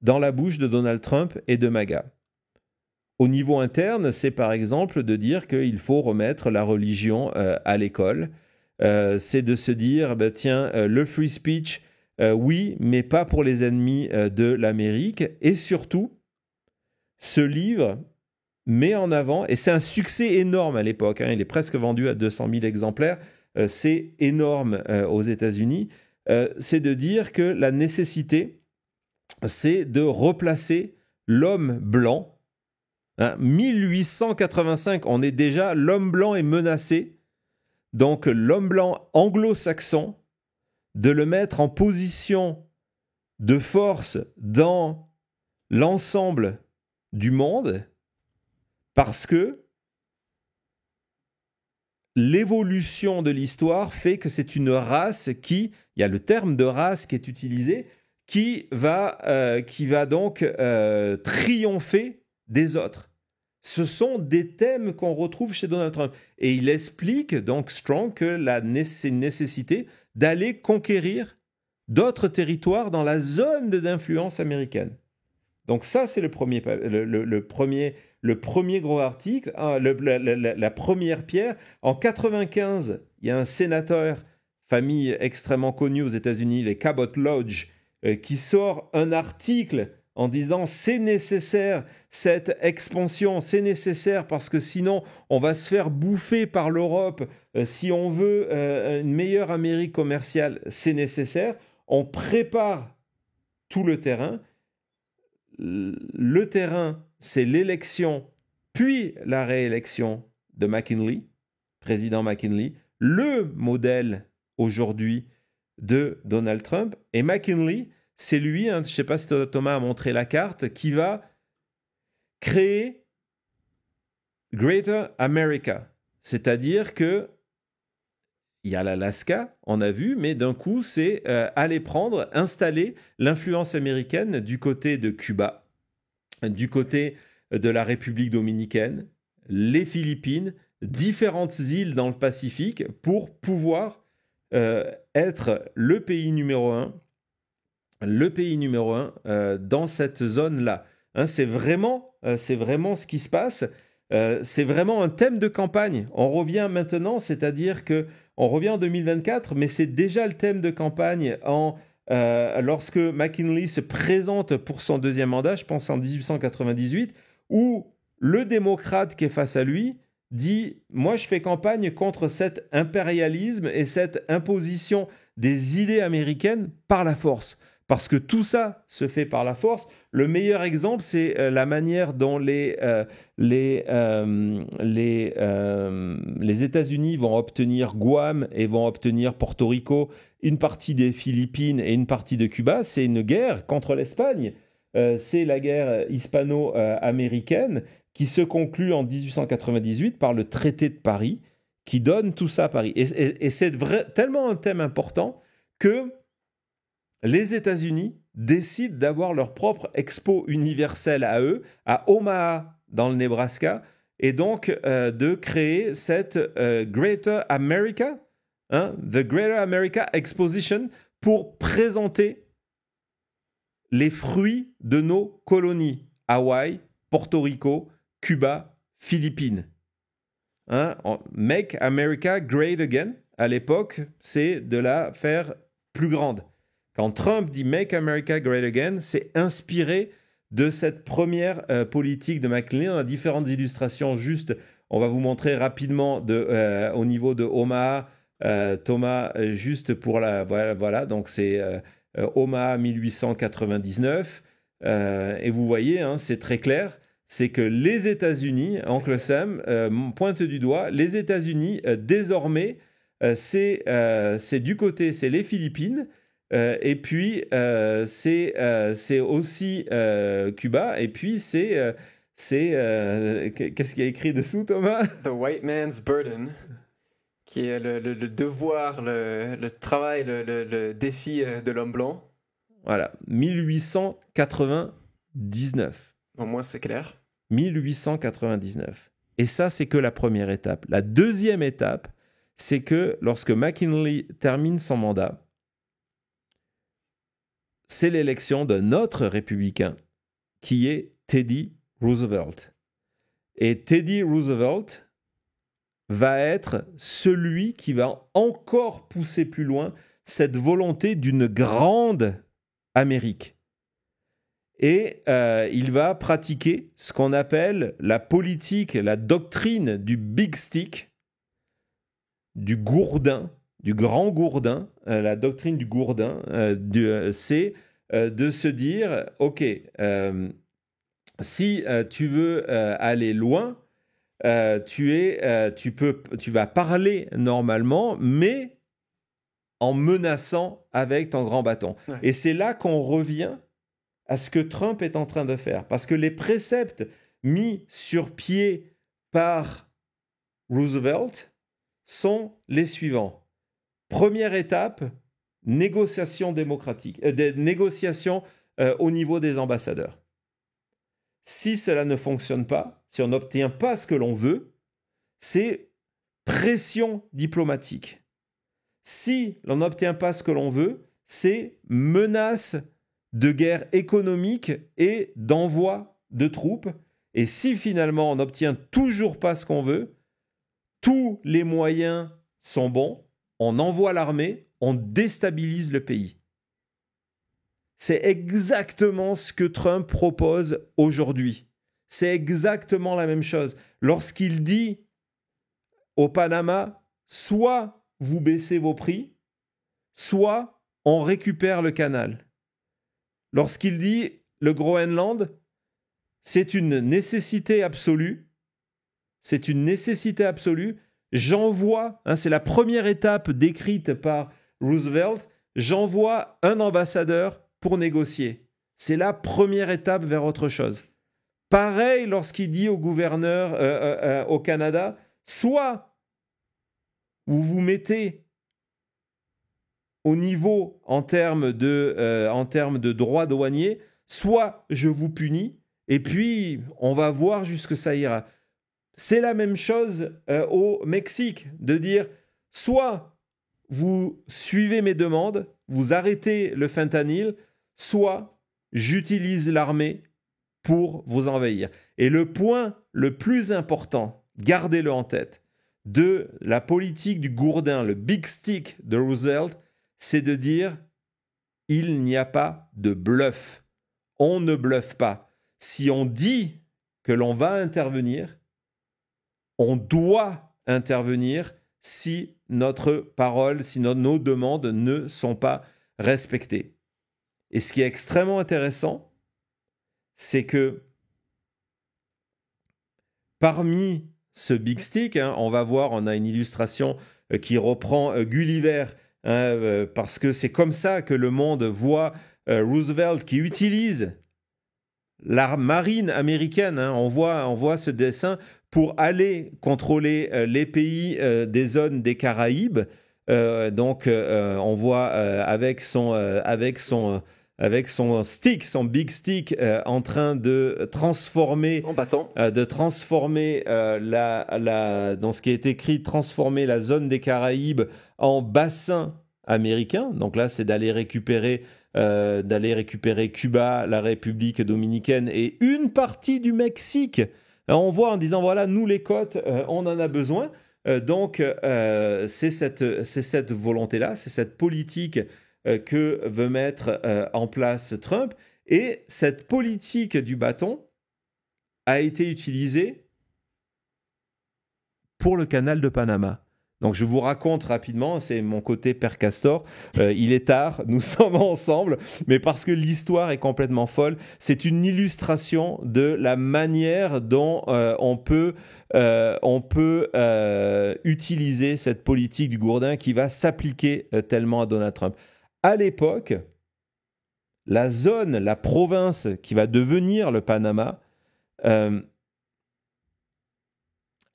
dans la bouche de Donald Trump et de MAGA. Au niveau interne, c'est par exemple de dire qu'il faut remettre la religion à l'école. C'est de se dire, tiens, le free speech, oui, mais pas pour les ennemis de l'Amérique. Et surtout, ce livre met en avant, et c'est un succès énorme à l'époque, hein, il est presque vendu à 200 000 exemplaires, c'est énorme aux États-Unis, c'est de dire que la nécessité, c'est de replacer l'homme blanc Hein, 1885, on est déjà, l'homme blanc est menacé. Donc l'homme blanc anglo-saxon, de le mettre en position de force dans l'ensemble du monde, parce que l'évolution de l'histoire fait que c'est une race qui, il y a le terme de race qui est utilisé, qui va donc triompher des autres. Ce sont des thèmes qu'on retrouve chez Donald Trump. Et il explique donc Strong que c'est une nécessité d'aller conquérir d'autres territoires dans la zone d'influence américaine. Donc ça, c'est le premier gros article, la première pierre. En 1995, il y a un sénateur, famille extrêmement connue aux États-Unis, les Cabot Lodge, qui sort un article en disant c'est nécessaire cette expansion, c'est nécessaire parce que sinon on va se faire bouffer par l'Europe. Si on veut une meilleure Amérique commerciale, c'est nécessaire. On prépare tout le terrain. Le terrain, c'est l'élection, puis la réélection de McKinley, président McKinley, le modèle aujourd'hui de Donald Trump. Et McKinley, c'est lui, je ne sais pas si Thomas a montré la carte, qui va créer Greater America. C'est-à-dire que il y a l'Alaska, on a vu, mais d'un coup, c'est aller installer l'influence américaine du côté de Cuba, du côté de la République dominicaine, les Philippines, différentes îles dans le Pacifique pour pouvoir être le pays numéro un dans cette zone-là. Hein, c'est vraiment ce qui se passe. C'est vraiment un thème de campagne. On revient maintenant, c'est-à-dire qu'on revient en 2024, mais c'est déjà le thème de campagne lorsque McKinley se présente pour son deuxième mandat, je pense en 1898, où le démocrate qui est face à lui dit « Moi, je fais campagne contre cet impérialisme et cette imposition des idées américaines par la force. » Parce que tout ça se fait par la force. Le meilleur exemple, c'est la manière dont les États-Unis vont obtenir Guam et vont obtenir Porto Rico, une partie des Philippines et une partie de Cuba. C'est une guerre contre l'Espagne. C'est la guerre hispano-américaine qui se conclut en 1898 par le traité de Paris, qui donne tout ça à Paris. Et c'est tellement un thème important que les États-Unis décident d'avoir leur propre expo universelle à eux, à Omaha, dans le Nebraska, et donc de créer cette Greater America, The Greater America Exposition, pour présenter les fruits de nos colonies, Hawaï, Porto Rico, Cuba, Philippines. Make America Great Again, à l'époque, c'est de la faire plus grande. Quand Trump dit « Make America Great Again », c'est inspiré de cette première politique de McKinley. On a différentes illustrations, juste, on va vous montrer rapidement au niveau de Omaha, Thomas, juste pour la... Voilà, donc c'est Omaha 1899. Et vous voyez, c'est très clair, c'est que les États-Unis, Oncle Sam pointe du doigt, les États-Unis, désormais, c'est du côté, c'est les Philippines, et puis c'est aussi Cuba, et puis c'est qu'est-ce qu'il y a écrit dessous, Thomas? The White Man's Burden, qui est le devoir, le travail, le défi de l'homme blanc. Voilà, 1899. Au moins c'est clair. 1899. Et ça, c'est que la première étape. La deuxième étape, c'est que lorsque McKinley termine son mandat, c'est l'élection d'un autre républicain qui est Teddy Roosevelt. Et Teddy Roosevelt va être celui qui va encore pousser plus loin cette volonté d'une grande Amérique. Et il va pratiquer ce qu'on appelle la politique, la doctrine du big stick, du gourdin, du grand gourdin. La doctrine du gourdin, c'est de se dire, OK, si tu veux aller loin, tu vas parler normalement, mais en menaçant avec ton grand bâton. Ouais. Et c'est là qu'on revient à ce que Trump est en train de faire. Parce que les préceptes mis sur pied par Roosevelt sont les suivants. Première étape, négociation démocratique, des négociations au niveau des ambassadeurs. Si cela ne fonctionne pas, si on n'obtient pas ce que l'on veut, c'est pression diplomatique. Si l'on n'obtient pas ce que l'on veut, c'est menace de guerre économique et d'envoi de troupes. Et si finalement on n'obtient toujours pas ce qu'on veut, tous les moyens sont bons, on envoie l'armée, on déstabilise le pays. C'est exactement ce que Trump propose aujourd'hui. C'est exactement la même chose. Lorsqu'il dit au Panama, soit vous baissez vos prix, soit on récupère le canal. Lorsqu'il dit le Groenland, c'est une nécessité absolue. C'est une nécessité absolue. J'envoie, c'est la première étape décrite par Roosevelt, j'envoie un ambassadeur pour négocier. C'est la première étape vers autre chose. Pareil lorsqu'il dit au gouverneur au Canada, soit vous mettez au niveau en termes de droits douaniers, soit je vous punis, et puis on va voir jusque ça ira. C'est la même chose au Mexique, de dire soit vous suivez mes demandes, vous arrêtez le fentanyl, soit j'utilise l'armée pour vous envahir. Et le point le plus important, gardez-le en tête, de la politique du gourdin, le big stick de Roosevelt, c'est de dire il n'y a pas de bluff. On ne bluffe pas. Si on dit que l'on va intervenir, on doit intervenir si notre parole, si nos demandes ne sont pas respectées. Et ce qui est extrêmement intéressant, c'est que parmi ce big stick, on va voir, on a une illustration qui reprend Gulliver, parce que c'est comme ça que le monde voit Roosevelt qui utilise la marine américaine. On voit ce dessin pour aller contrôler les pays des zones des Caraïbes. Donc, on voit avec son stick, son big stick, en train de transformer, Son bâton. dans ce qui est écrit, transformer la zone des Caraïbes en bassin américain. Donc là, c'est d'aller récupérer Cuba, la République dominicaine et une partie du Mexique. On voit en disant, voilà, nous les côtes, on en a besoin. Donc, c'est cette volonté-là, c'est cette politique que veut mettre en place Trump. Et cette politique du bâton a été utilisée pour le canal de Panama. Donc je vous raconte rapidement, c'est mon côté Père Castor, il est tard, nous sommes ensemble, mais parce que l'histoire est complètement folle, c'est une illustration de la manière dont on peut utiliser cette politique du gourdin qui va s'appliquer tellement à Donald Trump. À l'époque, la province qui va devenir le Panama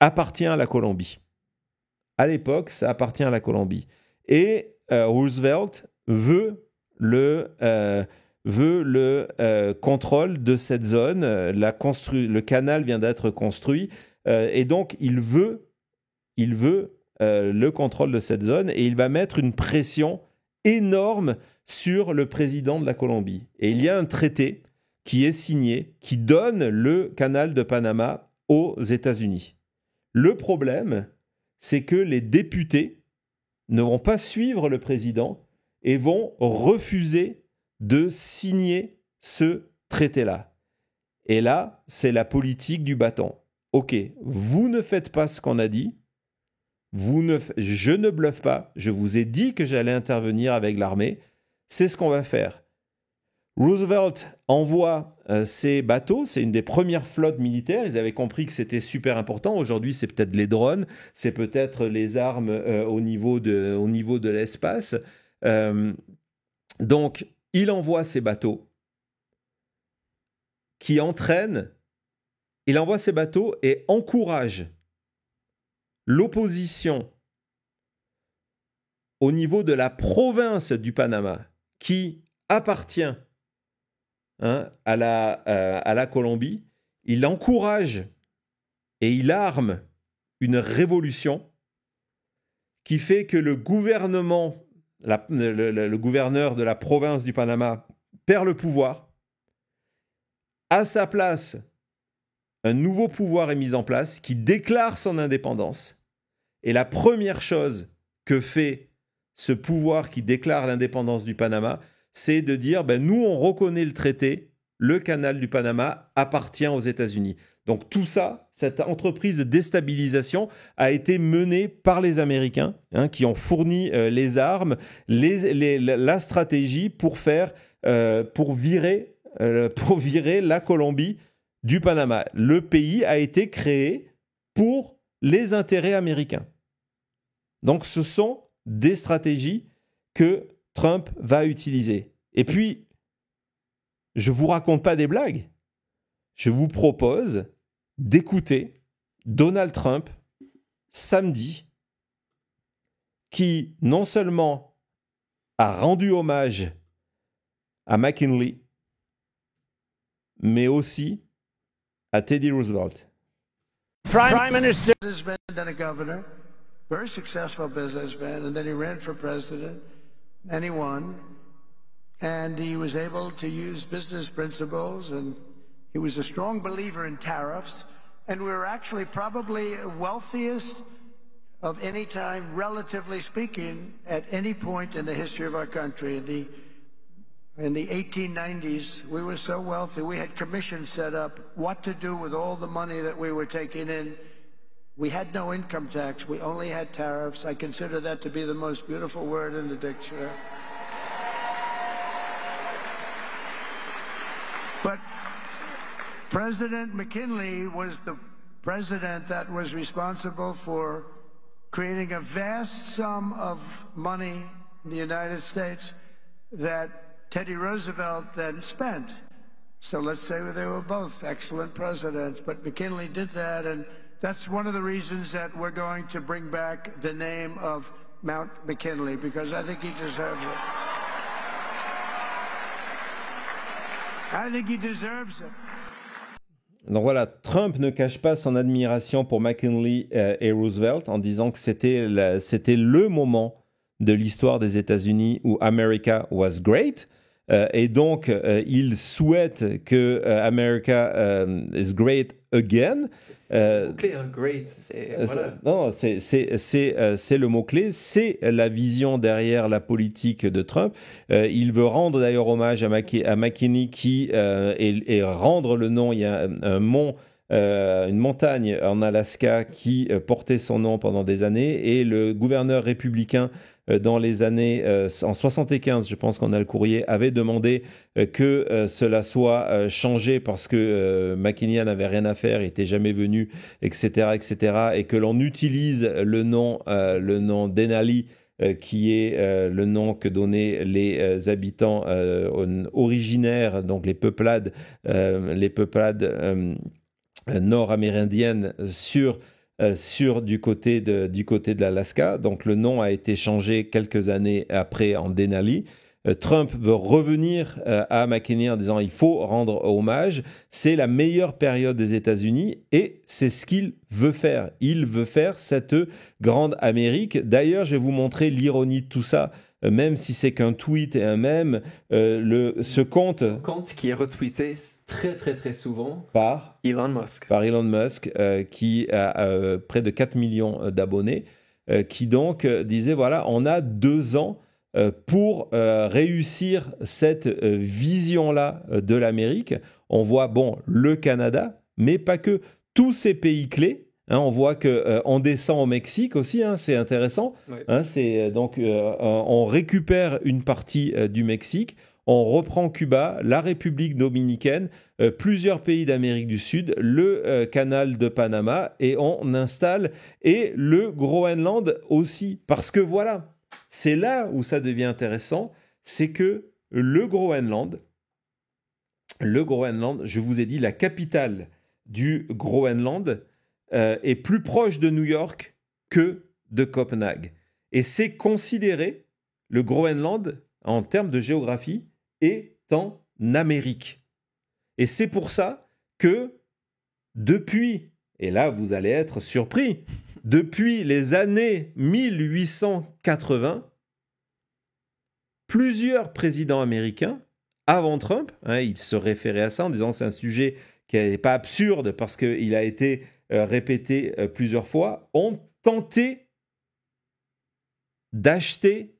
appartient à la Colombie. À l'époque, ça appartient à la Colombie. Et Roosevelt veut le contrôle de cette zone. Le canal vient d'être construit. Et donc, il veut le contrôle de cette zone. Et il va mettre une pression énorme sur le président de la Colombie. Et il y a un traité qui est signé, qui donne le canal de Panama aux États-Unis. Le problème, c'est que les députés ne vont pas suivre le président et vont refuser de signer ce traité-là. Et là, c'est la politique du bâton. Ok, vous ne faites pas ce qu'on a dit, je ne bluffe pas, je vous ai dit que j'allais intervenir avec l'armée, c'est ce qu'on va faire. Roosevelt envoie ses bateaux, c'est une des premières flottes militaires, ils avaient compris que c'était super important, aujourd'hui c'est peut-être les drones, c'est peut-être les armes au niveau de l'espace. Donc il envoie ses bateaux qui entraînent, il envoie ses bateaux et encourage l'opposition au niveau de la province du Panama qui appartient à la Colombie. Il encourage et il arme une révolution qui fait que le gouvernement, le gouverneur de la province du Panama perd le pouvoir. À sa place, un nouveau pouvoir est mis en place qui déclare son indépendance. Et la première chose que fait ce pouvoir qui déclare l'indépendance du Panama, c'est de dire, nous, on reconnaît le traité, le canal du Panama appartient aux États-Unis. Donc tout ça, cette entreprise de déstabilisation a été menée par les Américains, qui ont fourni les armes, la stratégie pour virer la Colombie du Panama. Le pays a été créé pour les intérêts américains. Donc ce sont des stratégies que Trump va utiliser. Et puis, je ne vous raconte pas des blagues. Je vous propose d'écouter Donald Trump samedi, qui non seulement a rendu hommage à McKinley, mais aussi à Teddy Roosevelt. Prime Minister. Businessman, then a governor, very successful businessman, and then he ran for president, and he won. And he was able to use business principles, and he was a strong believer in tariffs. And we were actually probably wealthiest of any time, relatively speaking, at any point in the history of our country. In the 1890s, we were so wealthy, we had commissions set up what to do with all the money that we were taking in. We had no income tax. We only had tariffs. I consider that to be the most beautiful word in the dictionary. But President McKinley was the president that was responsible for creating a vast sum of money in the United States that Teddy Roosevelt then spent. So let's say they were both excellent presidents, but McKinley did that, and that's one of the reasons that we're going to bring back the name of Mount McKinley, because I think he deserves it. I think he deserves it. Donc voilà, Trump ne cache pas son admiration pour McKinley et Roosevelt en disant que c'était le moment de l'histoire des États-Unis où America was great. Et donc, il souhaite que America is great again. C'est le mot-clé, great. C'est le mot-clé, c'est la vision derrière la politique de Trump. Il veut rendre d'ailleurs hommage à McKinney et rendre le nom. Il y a une montagne en Alaska qui portait son nom pendant des années, et le gouverneur républicain dans les années en 75, je pense qu'on a le courrier, avait demandé que cela soit changé parce que McKinney n'avait rien à faire, il n'était jamais venu, etc., et que l'on utilise le nom Denali, qui est le nom que donnaient les habitants originaires, donc les peuplades nord-amérindiennes sur du côté de l'Alaska. Donc le nom a été changé quelques années après en Denali. Trump veut revenir à McKinney en disant il faut rendre hommage. C'est la meilleure période des États-Unis et c'est ce qu'il veut faire. Il veut faire cette grande Amérique. D'ailleurs, je vais vous montrer l'ironie de tout ça. Même si c'est qu'un tweet et un mème, ce compte qui est retweeté très très très souvent par Elon Musk, qui a près de 4 millions d'abonnés, qui donc disait voilà, on a 2 ans pour réussir cette vision-là de l'Amérique. On voit le Canada, mais pas que, tous ces pays clés. On voit qu'on descend au Mexique aussi, c'est intéressant. Oui. Donc, on récupère une partie du Mexique. on reprend Cuba, la République dominicaine, plusieurs pays d'Amérique du Sud, le canal de Panama, et on installe, et le Groenland aussi. Parce que voilà, c'est là où ça devient intéressant, c'est que le Groenland, je vous ai dit, la capitale du Groenland est plus proche de New York que de Copenhague. Et c'est considéré, le Groenland, en termes de géographie, est en Amérique. Et c'est pour ça que depuis, et là vous allez être surpris, depuis les années 1880, plusieurs présidents américains, avant Trump, ils se référaient à ça en disant que c'est un sujet qui n'est pas absurde parce qu'il a été répété plusieurs fois, ont tenté d'acheter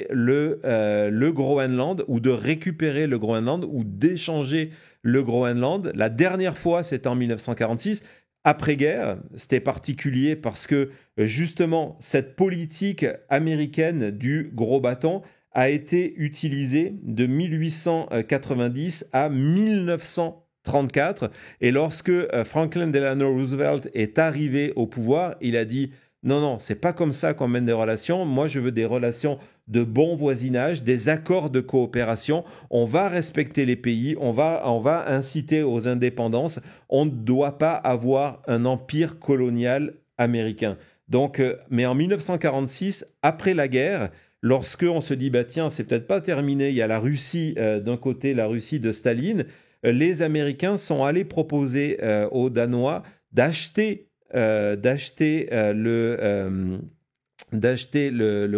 le Groenland ou de récupérer le Groenland ou d'échanger le Groenland. La dernière fois, c'était en 1946. Après-guerre, c'était particulier parce que justement, cette politique américaine du gros bâton a été utilisée de 1890 à 1934. Et lorsque Franklin Delano Roosevelt est arrivé au pouvoir, il a dit « Non, c'est pas comme ça qu'on mène des relations. Moi, je veux des relations de bon voisinage, des accords de coopération. On va respecter les pays, on va inciter aux indépendances. On ne doit pas avoir un empire colonial américain. » Donc, mais en 1946, après la guerre, lorsque on se dit, tiens, c'est peut-être pas terminé, il y a la Russie d'un côté, la Russie de Staline, les Américains sont allés proposer aux Danois d'acheter le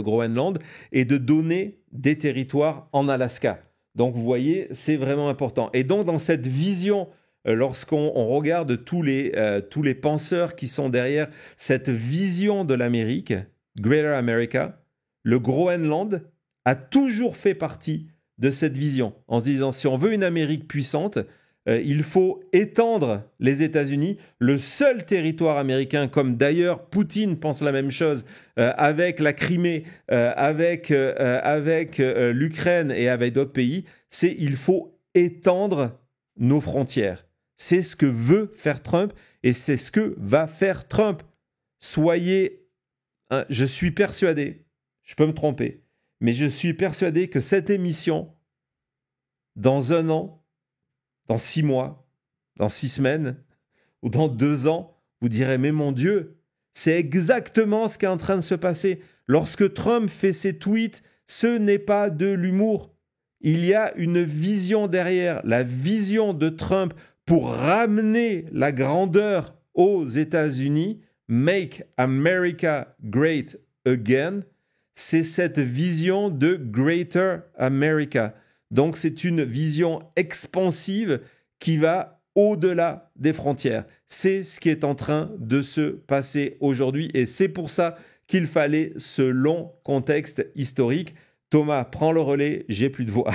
Groenland et de donner des territoires en Alaska. Donc, vous voyez, c'est vraiment important. Et donc, dans cette vision, lorsqu'on regarde tous les penseurs qui sont derrière cette vision de l'Amérique, Greater America, le Groenland a toujours fait partie de cette vision, en se disant, si on veut une Amérique puissante, il faut étendre les États-Unis. Le seul territoire américain, comme d'ailleurs Poutine pense la même chose avec la Crimée, avec l'Ukraine et avec d'autres pays, c'est il faut étendre nos frontières. C'est ce que veut faire Trump et c'est ce que va faire Trump. Je suis persuadé, je peux me tromper, mais je suis persuadé que cette émission, dans 1 an, dans 6 mois, dans 6 semaines ou dans 2 ans, vous direz, mais mon Dieu, c'est exactement ce qui est en train de se passer. Lorsque Trump fait ses tweets, ce n'est pas de l'humour. Il y a une vision derrière, la vision de Trump pour ramener la grandeur aux États-Unis, Make America Great Again, c'est cette vision de Greater America. Donc, c'est une vision expansive qui va au-delà des frontières. C'est ce qui est en train de se passer aujourd'hui et c'est pour ça qu'il fallait ce long contexte historique. Thomas, prends le relais, j'ai plus de voix.